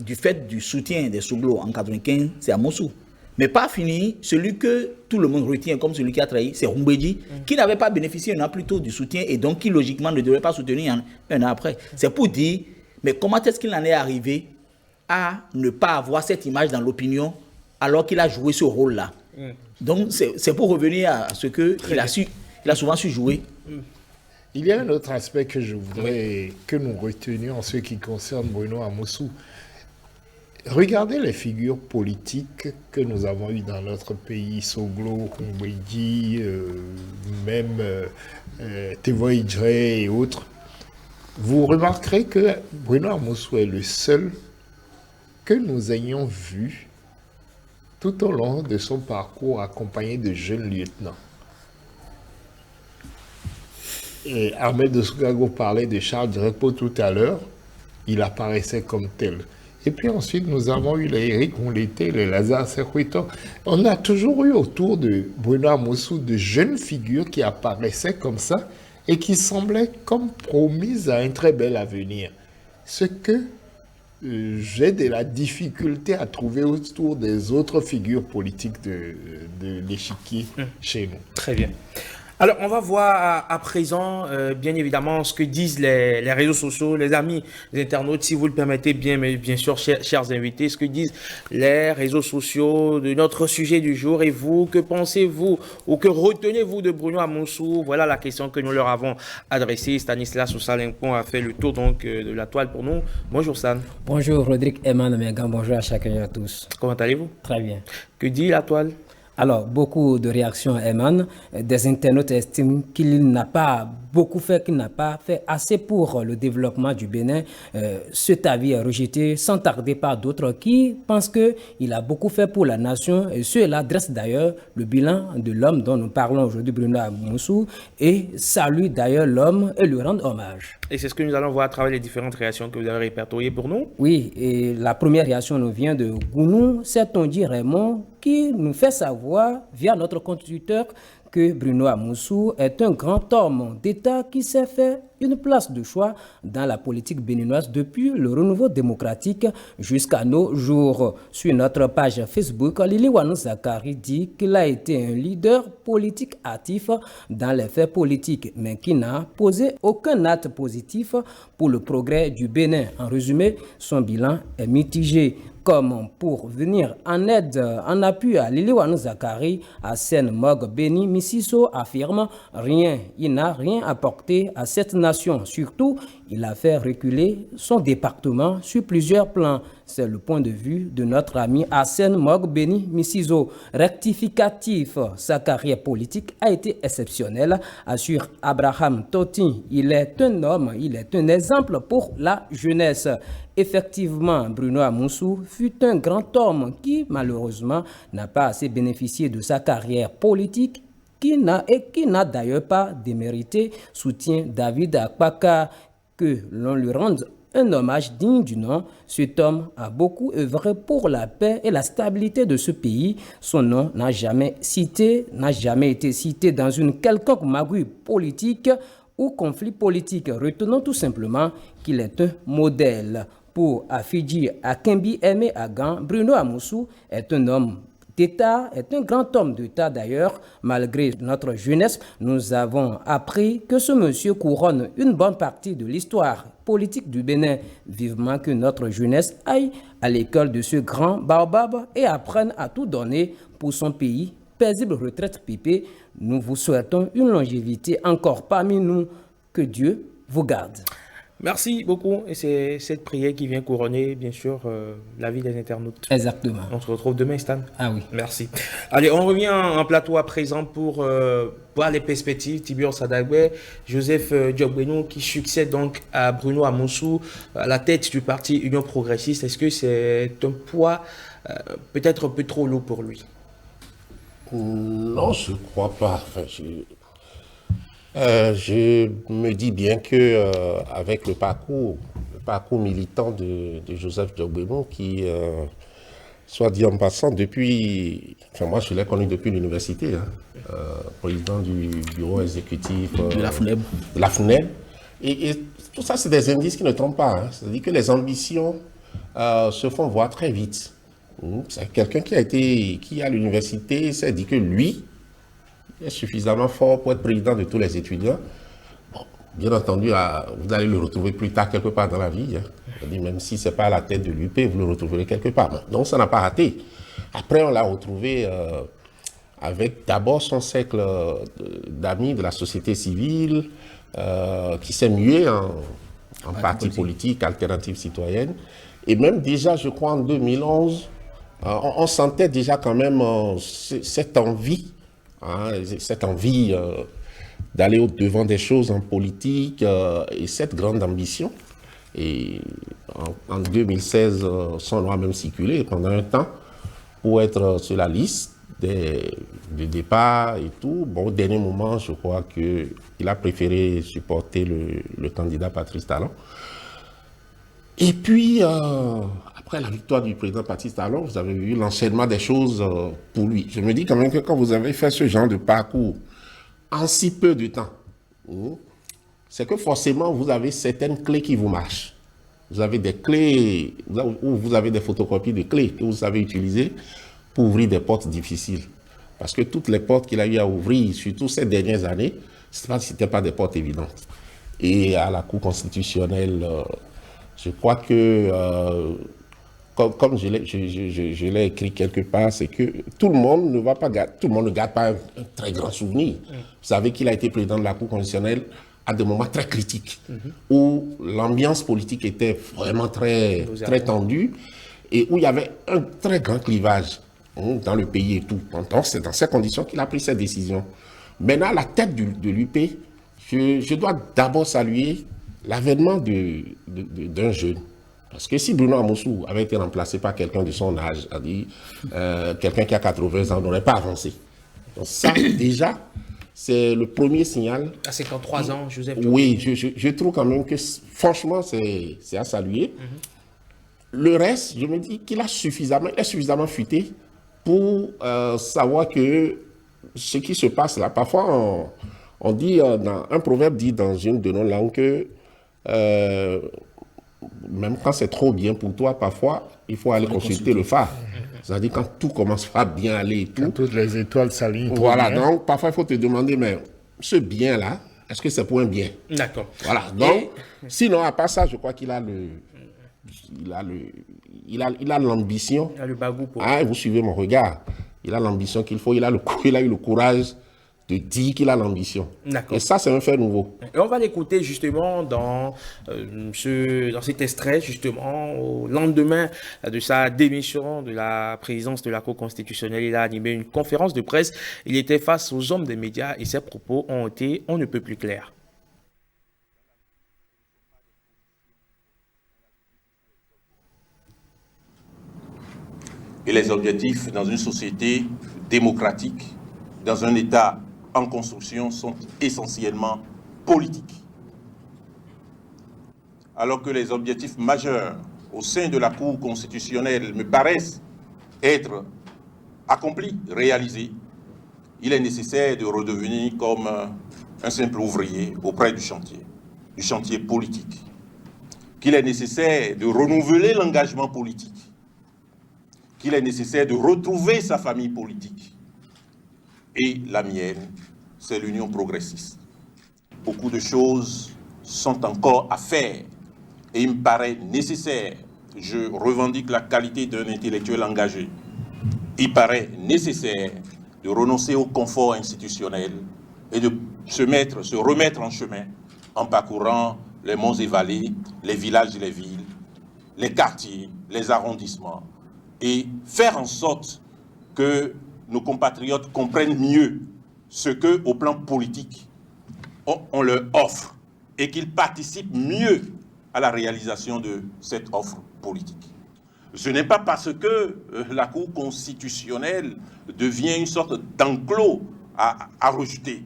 du fait du soutien des Soglo en 1995, c'est Amosou. Mais pas fini, celui que tout le monde retient comme celui qui a trahi, c'est Rumbedji, qui n'avait pas bénéficié un an plus tôt du soutien et donc qui logiquement ne devrait pas soutenir un an après. C'est pour dire, mais comment est-ce qu'il en est arrivé à ne pas avoir cette image dans l'opinion alors qu'il a joué ce rôle-là? Donc c'est pour revenir à ce qu'il a souvent su jouer. Il y a un autre aspect que je voudrais que nous retenions en ce qui concerne Bruno Amosou. Regardez les figures politiques que nous avons eues dans notre pays, Soglo, Rumbedji, même Tevo Idre et autres. Vous remarquerez que Bruno Amosou est le seul que nous ayons vu tout au long de son parcours accompagné de jeunes lieutenants. Et Ahmed de Sougago parlait de Charles Direkpo tout à l'heure, il apparaissait comme tel. Et puis ensuite, nous avons eu les Eric Onleté, les Lazare Sekwito. On a toujours eu autour de Bruno Amosou de jeunes figures qui apparaissaient comme ça et qui semblaient comme promises à un très bel avenir. Ce que j'ai de la difficulté à trouver autour des autres figures politiques de l'échiquier chez nous. Très bien. Alors, on va voir à présent, bien évidemment, ce que disent les réseaux sociaux, les amis, les internautes, si vous le permettez, bien sûr, chers invités, ce que disent les réseaux sociaux de notre sujet du jour. Et vous, que pensez-vous ou que retenez-vous de Bruno Amosou? Voilà la question que nous leur avons adressée. Stanislas Oussalimpon a fait le tour donc de la toile pour nous. Bonjour Stan. Bonjour Rodrigue Eman Megan, bonjour à chacun et à tous. Comment allez-vous? Très bien. Que dit la toile? Alors, beaucoup de réactions émanent. Des internautes estiment qu'il n'a pas beaucoup fait, qu'il n'a pas fait assez pour le développement du Bénin. Cet avis est rejeté sans tarder par d'autres qui pensent qu'il a beaucoup fait pour la nation. Et ceux-là dressent d'ailleurs le bilan de l'homme dont nous parlons aujourd'hui, Bruno Amosou, et saluent d'ailleurs l'homme et lui rendent hommage. Et c'est ce que nous allons voir à travers les différentes réactions que vous avez répertoriées pour nous. Oui, et la première réaction nous vient de Gounou, c'est-on dit Raymond, qui nous fait savoir via notre compte Twitter que Bruno Amosou est un grand homme d'État qui s'est fait une place de choix dans la politique béninoise depuis le renouveau démocratique jusqu'à nos jours. Sur notre page Facebook, Liliwanou Zakari dit qu'il a été un leader politique actif dans les faits politiques, mais qui n'a posé aucun acte positif pour le progrès du Bénin. En résumé, son bilan est mitigé. Comme pour venir en aide, en appui à Liliwanou Zakari, Hassan Mog Beni Misiso affirme il n'a rien apporté à cette nation. Surtout, il a fait reculer son département sur plusieurs plans. C'est le point de vue de notre ami Hassan Mog Beni Misiso. Rectificatif, sa carrière politique a été exceptionnelle, assure Abraham Toti. Il est un homme, il est un exemple pour la jeunesse. Effectivement, Bruno Amosou fut un grand homme qui, malheureusement, n'a pas assez bénéficié de sa carrière politique qui n'a d'ailleurs pas démérité, soutient David Akpaka, que l'on lui rende un hommage digne du nom. Cet homme a beaucoup œuvré pour la paix et la stabilité de ce pays. Son nom n'a jamais été cité dans une quelconque magouille politique ou conflit politique. Retenons tout simplement qu'il est un modèle. Pour Afidji Akembi Aimé Agan, Bruno Amosou est un homme d'État, est un grand homme d'État d'ailleurs. Malgré notre jeunesse, nous avons appris que ce monsieur couronne une bonne partie de l'histoire politique du Bénin. Vivement que notre jeunesse aille à l'école de ce grand baobab et apprenne à tout donner pour son pays. Paisible retraite pipée, nous vous souhaitons une longévité encore parmi nous. Que Dieu vous garde. Merci beaucoup. Et c'est cette prière qui vient couronner, bien sûr, la vie des internautes. Exactement. On se retrouve demain, Stan. Ah oui. Merci. Allez, on revient en plateau à présent pour voir les perspectives. Tibur Sadagbe, Joseph Diogbenou qui succède donc à Bruno Amosou à la tête du parti Union Progressiste. Est-ce que c'est un poids peut-être un peu trop lourd pour lui? Non, je ne crois pas. Enfin, je me dis bien que avec le parcours militant de Joseph Diogbenou, qui, soit dit en passant, moi je l'ai connu depuis l'université, président du bureau exécutif de la FNEB. De la FNEB. Et tout ça, c'est des indices qui ne trompent pas. C'est-à-dire que les ambitions se font voir très vite. C'est quelqu'un qui à l'université s'est dit que lui est suffisamment fort pour être président de tous les étudiants. Bon, bien entendu, vous allez le retrouver plus tard quelque part dans la vie. Même si ce n'est pas à la tête de l'UP, vous le retrouverez quelque part. Donc ça n'a pas raté. Après, on l'a retrouvé avec d'abord son cercle d'amis de la société civile, qui s'est mué en parti politique, alternative citoyenne. Et même déjà, je crois, en 2011, on sentait déjà quand même cette envie, d'aller au-devant des choses en politique et cette grande ambition. Et en 2016, son nom a même circulé pendant un temps pour être sur la liste de départ et tout. Bon, au dernier moment, je crois qu'il a préféré supporter le candidat Patrice Talon. Et puis, après la victoire du président Patrice Talon, vous avez vu l'enchaînement des choses pour lui. Je me dis quand même que quand vous avez fait ce genre de parcours en si peu de temps, c'est que forcément, vous avez certaines clés qui vous marchent. Vous avez des clés, ou vous avez des photocopies de clés que vous savez utiliser pour ouvrir des portes difficiles. Parce que toutes les portes qu'il a eu à ouvrir, surtout ces dernières années, ce n'étaient pas des portes évidentes. Et à la Cour constitutionnelle, je crois que, comme je l'ai écrit quelque part, c'est que tout le monde ne garde pas un très grand souvenir. Vous savez qu'il a été président de la Cour constitutionnelle à des moments très critiques, où l'ambiance politique était vraiment très tendue, et où il y avait un très grand clivage dans le pays et tout. Donc c'est dans ces conditions qu'il a pris cette décision. Maintenant, à la tête de l'UP, je dois d'abord saluer l'avènement d'un jeune. Parce que si Bruno Amoussou avait été remplacé par quelqu'un de son âge, c'est-à-dire quelqu'un qui a 80 ans, on n'aurait pas avancé. Donc ça, déjà, c'est le premier signal. À 53 ans, Joseph. Oui, je trouve quand même que, franchement, c'est à saluer. Le reste, je me dis qu'il est suffisamment futé pour savoir que ce qui se passe là, parfois on dit, un proverbe dit dans une de nos langues que même quand c'est trop bien pour toi, parfois, il faut aller consulter le phare. C'est-à-dire quand tout commence à bien aller et tout. Quand toutes les étoiles s'alignent. Voilà, donc parfois il faut te demander, mais ce bien-là, est-ce que c'est pour un bien? D'accord. Voilà, donc, sinon, à part ça, je crois qu'il a l'ambition. Il a le bagou pour... Ah, vous suivez mon regard. Il a l'ambition qu'il faut. Il a eu le courage de dire qu'il a l'ambition. Et ça, c'est un fait nouveau. Et on va l'écouter justement dans cet extrait, justement, au lendemain de sa démission de la présidence de la Cour constitutionnelle. Il a animé une conférence de presse. Il était face aux hommes des médias et ses propos ont été on ne peut plus clairs. Et les objectifs dans une société démocratique, dans un État en construction, sont essentiellement politiques. Alors que les objectifs majeurs au sein de la Cour constitutionnelle me paraissent être accomplis, réalisés, il est nécessaire de redevenir comme un simple ouvrier auprès du chantier politique. Qu'il est nécessaire de renouveler l'engagement politique, qu'il est nécessaire de retrouver sa famille politique. Et la mienne, c'est l'Union progressiste. Beaucoup de choses sont encore à faire et il me paraît nécessaire, je revendique la qualité d'un intellectuel engagé, il paraît nécessaire de renoncer au confort institutionnel et de se remettre en chemin en parcourant les monts et vallées, les villages et les villes, les quartiers, les arrondissements, et faire en sorte que nos compatriotes comprennent mieux ce que, au plan politique, on leur offre et qu'ils participent mieux à la réalisation de cette offre politique. Ce n'est pas parce que la Cour constitutionnelle devient une sorte d'enclos à rejeter,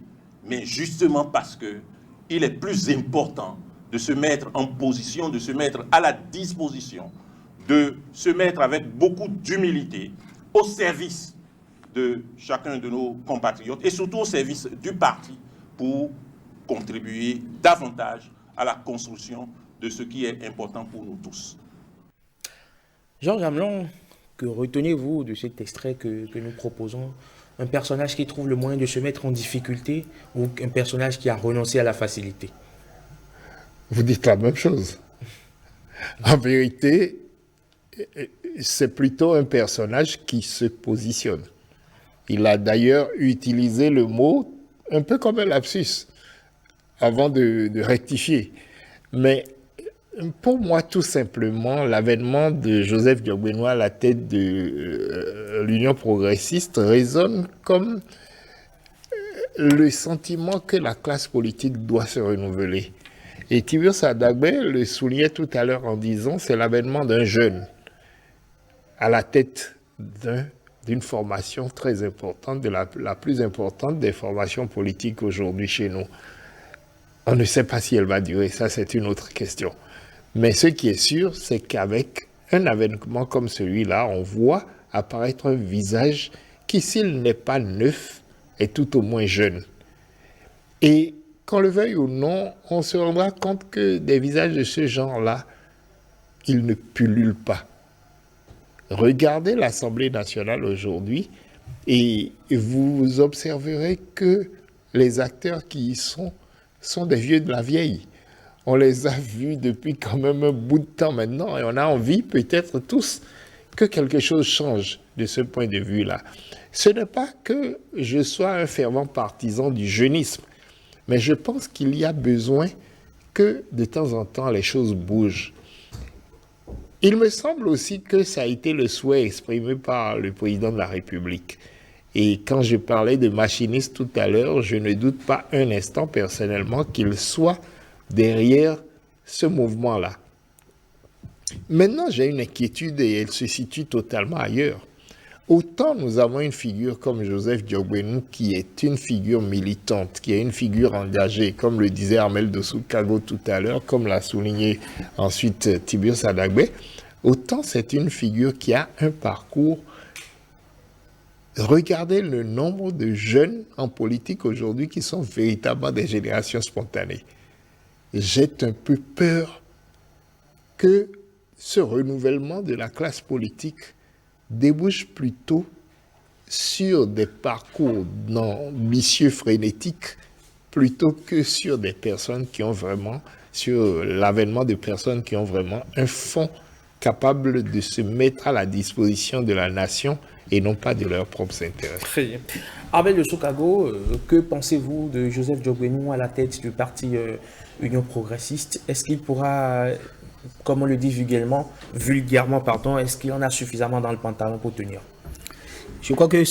mais justement parce qu'il est plus important de se mettre en position, de se mettre à la disposition, de se mettre avec beaucoup d'humilité au service de chacun de nos compatriotes et surtout au service du parti pour contribuer davantage à la construction de ce qui est important pour nous tous. Georges Hamelin, que retenez-vous de cet extrait que nous proposons? Un personnage qui trouve le moyen de se mettre en difficulté ou un personnage qui a renoncé à la facilité? Vous dites la même chose. En vérité, c'est plutôt un personnage qui se positionne. Il a d'ailleurs utilisé le mot un peu comme un lapsus avant de rectifier. Mais pour moi, tout simplement, l'avènement de Joseph Diogbenou à la tête de l'Union progressiste résonne comme le sentiment que la classe politique doit se renouveler. Et Tiburce Adagbe le soulignait tout à l'heure en disant c'est l'avènement d'un jeune à la tête d'une formation très importante, de la plus importante des formations politiques aujourd'hui chez nous. On ne sait pas si elle va durer, ça c'est une autre question. Mais ce qui est sûr, c'est qu'avec un avènement comme celui-là, on voit apparaître un visage qui, s'il n'est pas neuf, est tout au moins jeune. Et qu'on le veuille ou non, on se rendra compte que des visages de ce genre-là, ils ne pullulent pas. Regardez l'Assemblée nationale aujourd'hui et vous observerez que les acteurs qui y sont des vieux de la vieille. On les a vus depuis quand même un bout de temps maintenant et on a envie peut-être tous que quelque chose change de ce point de vue-là. Ce n'est pas que je sois un fervent partisan du jeunisme, mais je pense qu'il y a besoin que de temps en temps les choses bougent. Il me semble aussi que ça a été le souhait exprimé par le président de la République. Et quand je parlais de machiniste tout à l'heure, je ne doute pas un instant personnellement qu'il soit derrière ce mouvement-là. Maintenant, j'ai une inquiétude et elle se situe totalement ailleurs. Autant nous avons une figure comme Joseph Diogbenou qui est une figure militante, qui est une figure engagée, comme le disait Armel Dossou-Kago tout à l'heure, comme l'a souligné ensuite Tiburce Adagbe, autant c'est une figure qui a un parcours. Regardez le nombre de jeunes en politique aujourd'hui qui sont véritablement des générations spontanées. J'ai un peu peur que ce renouvellement de la classe politique débouche plutôt sur des parcours ambitieux, frénétiques, plutôt que sur des personnes qui ont vraiment, sur l'avènement de personnes qui ont vraiment un fond capable de se mettre à la disposition de la nation et non pas de leurs propres intérêts. Très bien. Armel Dossou-Kago, que pensez-vous de Joseph Diogbenou à la tête du parti Union progressiste? Est-ce qu'il pourra, comme on le dit vulgairement, est-ce qu'il en a suffisamment dans le pantalon pour tenir? Je crois que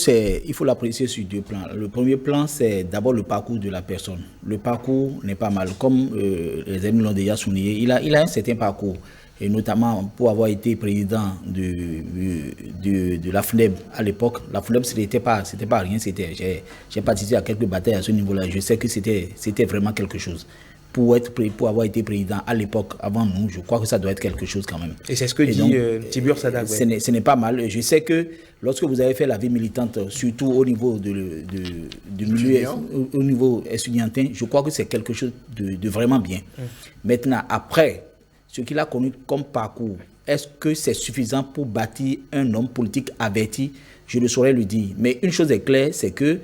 il faut l'apprécier sur deux plans. Le premier plan, c'est d'abord le parcours de la personne. Le parcours n'est pas mal. Comme les amis l'ont déjà souligné, il a un certain parcours. Et notamment pour avoir été président de la FNEB à l'époque. La FNEB, c'était pas rien. J'ai participé à quelques batailles à ce niveau-là. Je sais que c'était vraiment quelque chose. Pour avoir été président à l'époque, avant nous, je crois que ça doit être quelque chose quand même. Et c'est ce que dit Tiburce Adagbe. Ce n'est pas mal. Je sais que lorsque vous avez fait la vie militante, surtout au niveau du milieu, au niveau estudiantin, je crois que c'est quelque chose de vraiment bien. Maintenant, après, ce qu'il a connu comme parcours, est-ce que c'est suffisant pour bâtir un homme politique averti? Je ne saurais le dire. Mais une chose est claire, c'est que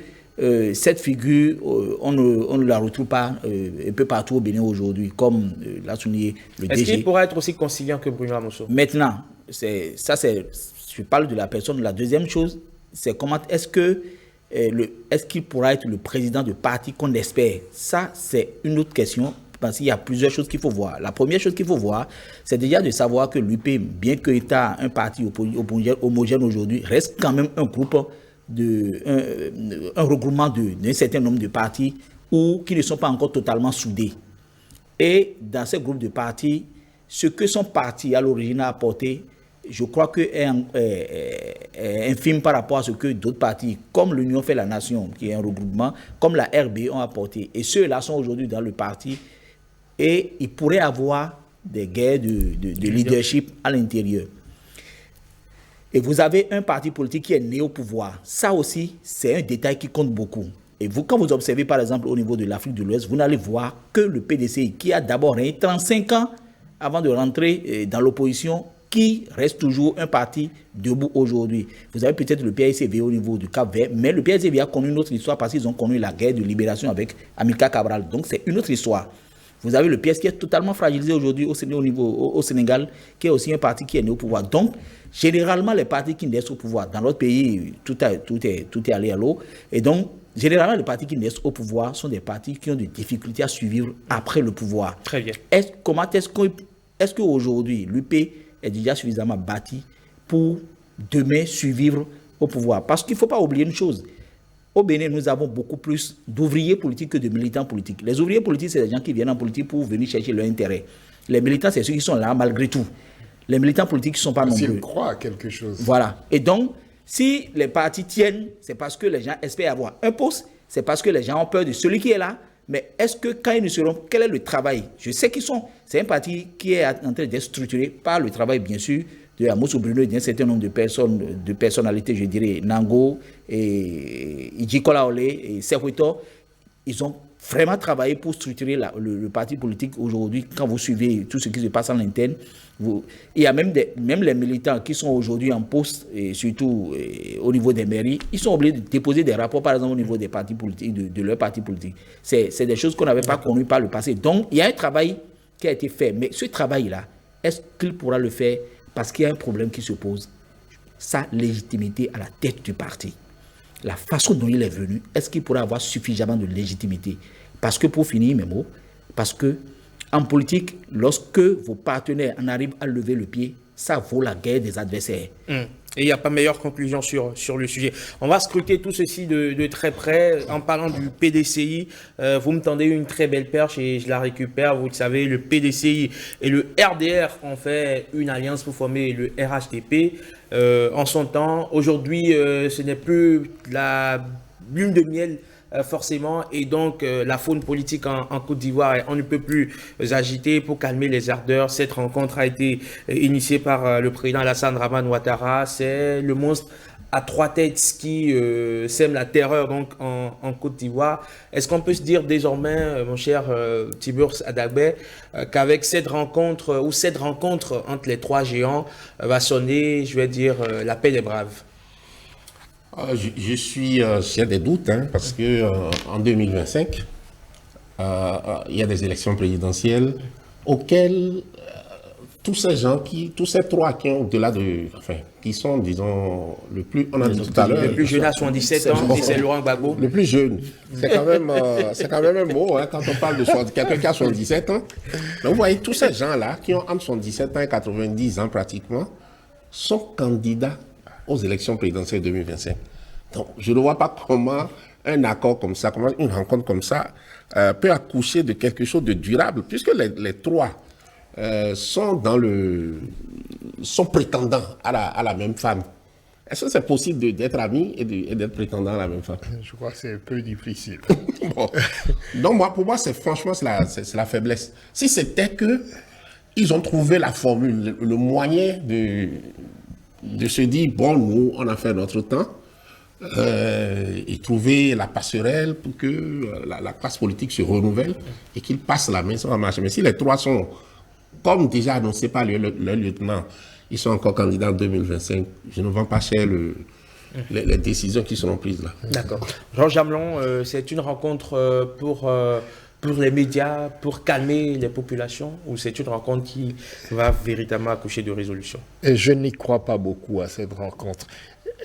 cette figure, on ne la retrouve pas un peu partout au Bénin aujourd'hui, comme l'a souligné le DG. Est-ce qu'il pourra être aussi conciliant que Bruno Amosso? Maintenant, je parle de la personne. La deuxième chose, c'est comment est-ce qu'il pourra être le président de parti qu'on espère? Ça, c'est une autre question. Parce qu'il y a plusieurs choses qu'il faut voir. La première chose qu'il faut voir, c'est déjà de savoir que l'UP, bien qu'il ait un parti homogène aujourd'hui, reste quand même un groupe, un regroupement d'un certain nombre de partis qui ne sont pas encore totalement soudés. Et dans ces groupes de partis, ce que son parti à l'origine a apporté, je crois que est infime par rapport à ce que d'autres partis, comme l'Union fait la Nation, qui est un regroupement, comme la RB ont apporté. Et ceux-là sont aujourd'hui dans le parti. Et il pourrait avoir des guerres de leadership à l'intérieur. Et vous avez un parti politique qui est né au pouvoir. Ça aussi, c'est un détail qui compte beaucoup. Et vous, quand vous observez par exemple au niveau de l'Afrique de l'Ouest, vous n'allez voir que le PDCI, qui a d'abord régné 35 ans avant de rentrer dans l'opposition, qui reste toujours un parti debout aujourd'hui. Vous avez peut-être le PAICV au niveau du Cap-Vert, mais le PAICV a connu une autre histoire parce qu'ils ont connu la guerre de libération avec Amilcar Cabral. Donc c'est une autre histoire. Vous avez le PS qui est totalement fragilisé aujourd'hui au Sénégal, qui est aussi un parti qui est né au pouvoir. Donc, généralement, les partis qui naissent au pouvoir, dans notre pays, tout est allé à l'eau. Et donc, généralement, les partis qui naissent au pouvoir sont des partis qui ont des difficultés à suivre après le pouvoir. Très bien. Est-ce qu'aujourd'hui, l'UP est déjà suffisamment bâti pour demain survivre au pouvoir? Parce qu'il ne faut pas oublier une chose. Au Bénin, nous avons beaucoup plus d'ouvriers politiques que de militants politiques. Les ouvriers politiques, c'est des gens qui viennent en politique pour venir chercher leur intérêt. Les militants, c'est ceux qui sont là malgré tout. Les militants politiques ne sont pas nombreux. S'ils croient à quelque chose. Voilà. Et donc, si les partis tiennent, c'est parce que les gens espèrent avoir un poste, c'est parce que les gens ont peur de celui qui est là. Mais est-ce que quand ils ne seront, quel est le travail? Je sais qu'ils sont. C'est un parti qui est en train d'être structuré par le travail, bien sûr, de Amos Bruno et d'un certain nombre de personnalités, je dirais, Nango, et Idjikola Ole et Serhuito. Ils ont vraiment travaillé pour structurer le parti politique aujourd'hui. Quand vous suivez tout ce qui se passe en interne, il y a même les militants qui sont aujourd'hui en poste, et surtout au niveau des mairies, ils sont obligés de déposer des rapports, par exemple, au niveau des partis politiques, de leur parti politique. C'est des choses qu'on n'avait pas connues par le passé. Donc, il y a un travail qui a été fait. Mais ce travail-là, est-ce qu'il pourra le faire? Parce qu'il y a un problème qui se pose. Sa légitimité à la tête du parti. La façon dont il est venu, est-ce qu'il pourra avoir suffisamment de légitimité? Parce que, pour finir mes mots, parce que en politique, lorsque vos partenaires en arrivent à lever le pied, ça vaut la guerre des adversaires. Et il n'y a pas meilleure conclusion sur le sujet. On va scruter tout ceci de très près. En parlant du PDCI, vous me tendez une très belle perche et je la récupère. Vous le savez, le PDCI et le RDR ont fait une alliance pour former le RHDP. En son temps, aujourd'hui, ce n'est plus la lune de miel forcément, et donc la faune politique en Côte d'Ivoire, on ne peut plus agiter pour calmer les ardeurs. Cette rencontre a été initiée par le président Alassane Dramane Ouattara. C'est le monstre à trois têtes qui sème la terreur donc en Côte d'Ivoire. Est-ce qu'on peut se dire désormais, mon cher Tiburce Adagbe, qu'avec cette rencontre entre les trois géants va sonner, je vais dire, la paix des braves? Je suis, j'ai des doutes, parce que en 2025, il y a des élections présidentielles auxquelles tous ces trois qui ont au-delà qui sont, disons, le plus, on a dit tout à l'heure. Le plus jeune à 77 ans, c'est Laurent Gbagbo. Le plus jeune. C'est quand même un mot, quand on parle de quelqu'un qui a 77 ans. Mais vous voyez, tous ces gens-là, qui ont entre 77 ans et 90 ans pratiquement, sont candidats aux élections présidentielles 2025. Donc, je ne vois pas comment un accord comme ça, comment une rencontre comme ça peut accoucher de quelque chose de durable, puisque les trois sont prétendants à la même femme. Est-ce que c'est possible d'être amis et d'être prétendant à la même femme? Je crois que c'est un peu difficile. Bon. Donc, pour moi, franchement, c'est la faiblesse. Si c'était que ils ont trouvé la formule, le moyen de se dire, bon, nous, on a fait notre temps, et trouver la passerelle pour que la classe politique se renouvelle et qu'ils passent la main, ça va marcher. Mais si les trois sont, comme déjà annoncé par le lieutenant, ils sont encore candidats en 2025, je ne vends pas cher les décisions qui seront prises là. D'accord. Jean Jamelon, c'est une rencontre pour les médias, pour calmer les populations, ou c'est une rencontre qui va véritablement accoucher de résolution? Et je n'y crois pas beaucoup à cette rencontre.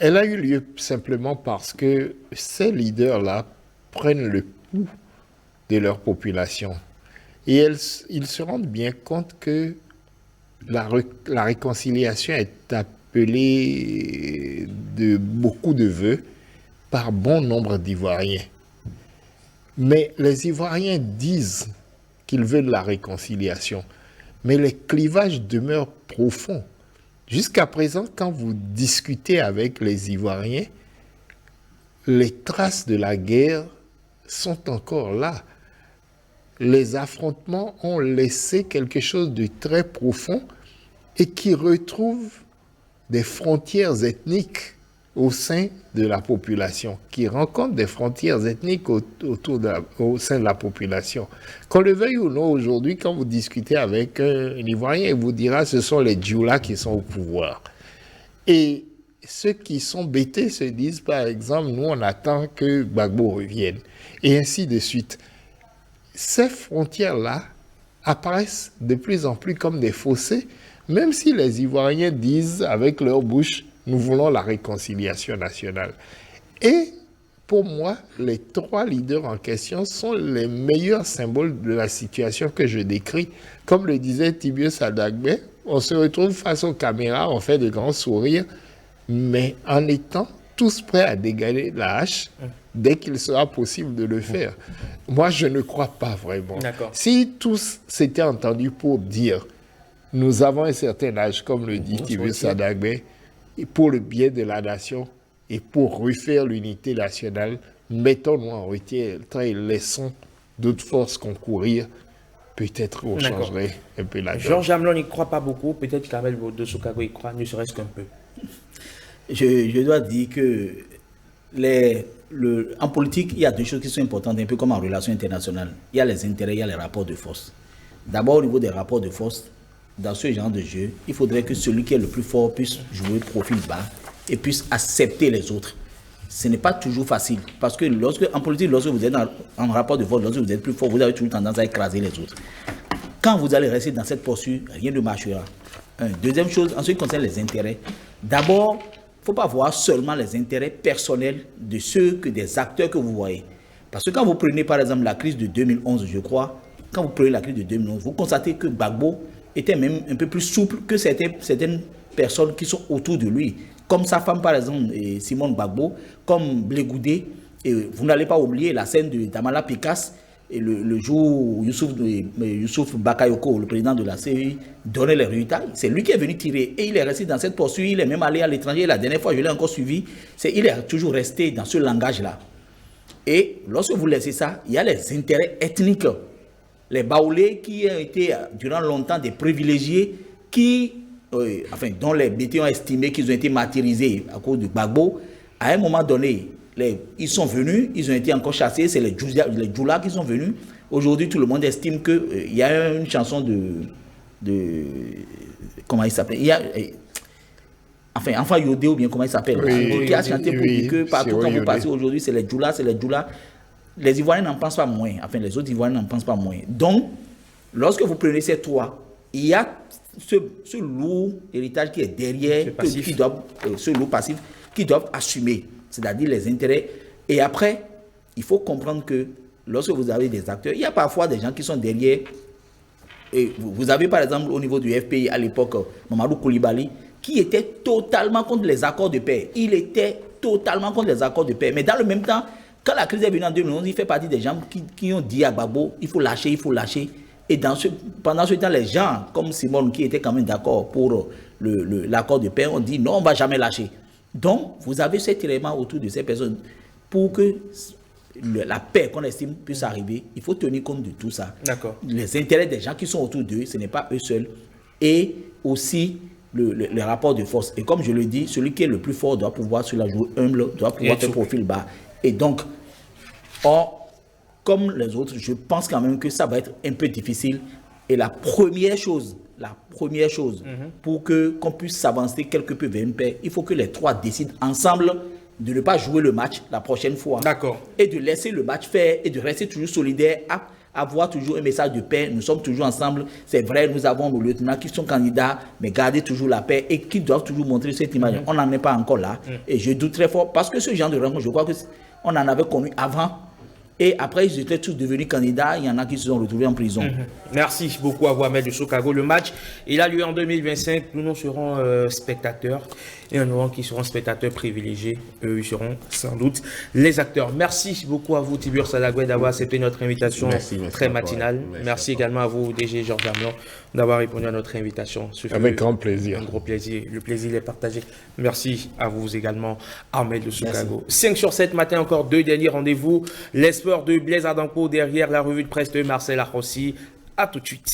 Elle a eu lieu simplement parce que ces leaders-là prennent le pouls de leur population. Et ils se rendent bien compte que la réconciliation est appelée de beaucoup de vœux par bon nombre d'Ivoiriens. Mais les Ivoiriens disent qu'ils veulent la réconciliation, mais les clivages demeurent profonds. Jusqu'à présent, quand vous discutez avec les Ivoiriens, les traces de la guerre sont encore là. Les affrontements ont laissé quelque chose de très profond et qui retrouve des frontières ethniques au sein de la population, qui rencontrent des frontières ethniques au sein de la population. Qu'on le veuille ou non, aujourd'hui, quand vous discutez avec un Ivoirien, il vous dira que ce sont les Djoula qui sont au pouvoir. Et ceux qui sont bêtés se disent, par exemple, nous, on attend que Gbagbo revienne. Et ainsi de suite. Ces frontières-là apparaissent de plus en plus comme des fossés, même si les Ivoiriens disent avec leur bouche, nous voulons la réconciliation nationale. Et pour moi, les 3 leaders en question sont les meilleurs symboles de la situation que je décris. Comme le disait Tibieu Sadagbe, on se retrouve face aux caméras, on fait de grands sourires, mais en étant tous prêts à dégainer la hache dès qu'il sera possible de le faire. Moi, je ne crois pas vraiment. Si tous s'étaient entendus pour dire nous avons un certain âge, comme le dit Tibieu Sadagbe, pour le bien de la nation et pour refaire l'unité nationale, mettons-nous en retrait et laissons d'autres forces concourir. Peut-être on changerait un peu la donne. Georges Amelon n'y croit pas beaucoup, peut-être qu'Amel de Soukago y croit, ne serait-ce qu'un peu. Je dois dire que en politique, il y a 2 choses qui sont importantes, un peu comme en relations internationales. Il y a les intérêts, il y a les rapports de force. D'abord, au niveau des rapports de force, dans ce genre de jeu, il faudrait que celui qui est le plus fort puisse jouer profil bas et puisse accepter les autres. Ce n'est pas toujours facile, parce que en politique, lorsque vous êtes en rapport de force, lorsque vous êtes plus fort, vous avez toujours tendance à écraser les autres. Quand vous allez rester dans cette posture, rien ne marchera. Deuxième chose, en ce qui concerne les intérêts, d'abord, il ne faut pas voir seulement les intérêts personnels de ceux que des acteurs que vous voyez. Parce que quand vous prenez par exemple la crise de 2011, je crois, quand vous prenez la crise de 2011, vous constatez que Gbagbo était même un peu plus souple que certaines personnes qui sont autour de lui. Comme sa femme par exemple, Simone Gbagbo, comme Blé Goudé. Et vous n'allez pas oublier la scène de Damala Picasse, et le jour où Youssouf Bakayoko, le président de la CEI, donnait les résultats. C'est lui qui est venu tirer. Et il est resté dans cette posture. Il est même allé à l'étranger. La dernière fois, je l'ai encore suivi. Il est toujours resté dans ce langage-là. Et lorsque vous laissez ça, il y a les intérêts ethniques. Les Baoulés qui ont été durant longtemps des privilégiés dont les BT ont estimé qu'ils ont été martyrisés à cause de Gbagbo. À un moment donné, ils sont venus, ils ont été encore chassés, c'est les Djoula qui sont venus. Aujourd'hui, tout le monde estime qu'il y a une chanson de comment il s'appelle, Enfant Yodé ou bien comment il s'appelle, qui a chanté pour dire que partout quand vous passez aujourd'hui, c'est les Djoula, Les Ivoiriens n'en pensent pas moins, les autres Ivoiriens n'en pensent pas moins. Donc, lorsque vous prenez ces 3, il y a ce lourd héritage qui est derrière, ce lourd passif, qui doivent assumer, c'est-à-dire les intérêts. Et après, il faut comprendre que lorsque vous avez des acteurs, il y a parfois des gens qui sont derrière. Et vous avez par exemple au niveau du FPI à l'époque, Mamadou Koulibaly, qui était totalement contre les accords de paix. Il était totalement contre les accords de paix. Mais dans le même temps, quand la crise est venue en 2011, il fait partie des gens qui ont dit à Gbagbo, il faut lâcher. Et pendant ce temps, les gens comme Simone, qui étaient quand même d'accord pour l'accord de paix, ont dit non, on ne va jamais lâcher. Donc, vous avez cet élément autour de ces personnes. Pour que la paix qu'on estime puisse arriver, il faut tenir compte de tout ça. Les intérêts des gens qui sont autour d'eux, ce n'est pas eux seuls. Et aussi le rapport de force. Et comme je le dis, celui qui est le plus fort doit pouvoir se la jouer humble, doit pouvoir faire profil bas. Et donc, comme les autres, je pense quand même que ça va être un peu difficile. Et la première chose, pour qu'on puisse s'avancer quelque peu vers une paix, il faut que les 3 décident ensemble de ne pas jouer le match la prochaine fois. Et de laisser le match faire et de rester toujours solidaire, avoir toujours un message de paix. Nous sommes toujours ensemble. C'est vrai, nous avons nos lieutenants qui sont candidats, mais garder toujours la paix et qui doivent toujours montrer cette image. On n'en est pas encore là. Et je doute très fort parce que ce genre de rencontre, je crois qu'on en avait connu avant. Et après, ils étaient tous devenus candidats. Il y en a qui se sont retrouvés en prison. Merci beaucoup à vous, Ahmed de Soukago. Le match, il a lieu en 2025. Nous serons spectateurs. Et nous aurons qui seront spectateurs privilégiés. Eux, ils seront sans doute les acteurs. Merci beaucoup à vous, Tibieu Sadagbe, d'avoir accepté notre invitation très matinale. Merci également à vous, DG Georges Amelon, d'avoir répondu à notre invitation. Avec grand plaisir. Un gros plaisir. Le plaisir est partagé. Merci à vous également, Ahmed de Soukago. 5 sur 7 matin, encore 2 derniers rendez-vous. L'espoir de Blaise Adanko derrière la revue de presse de Marcel Arrossi. À tout de suite.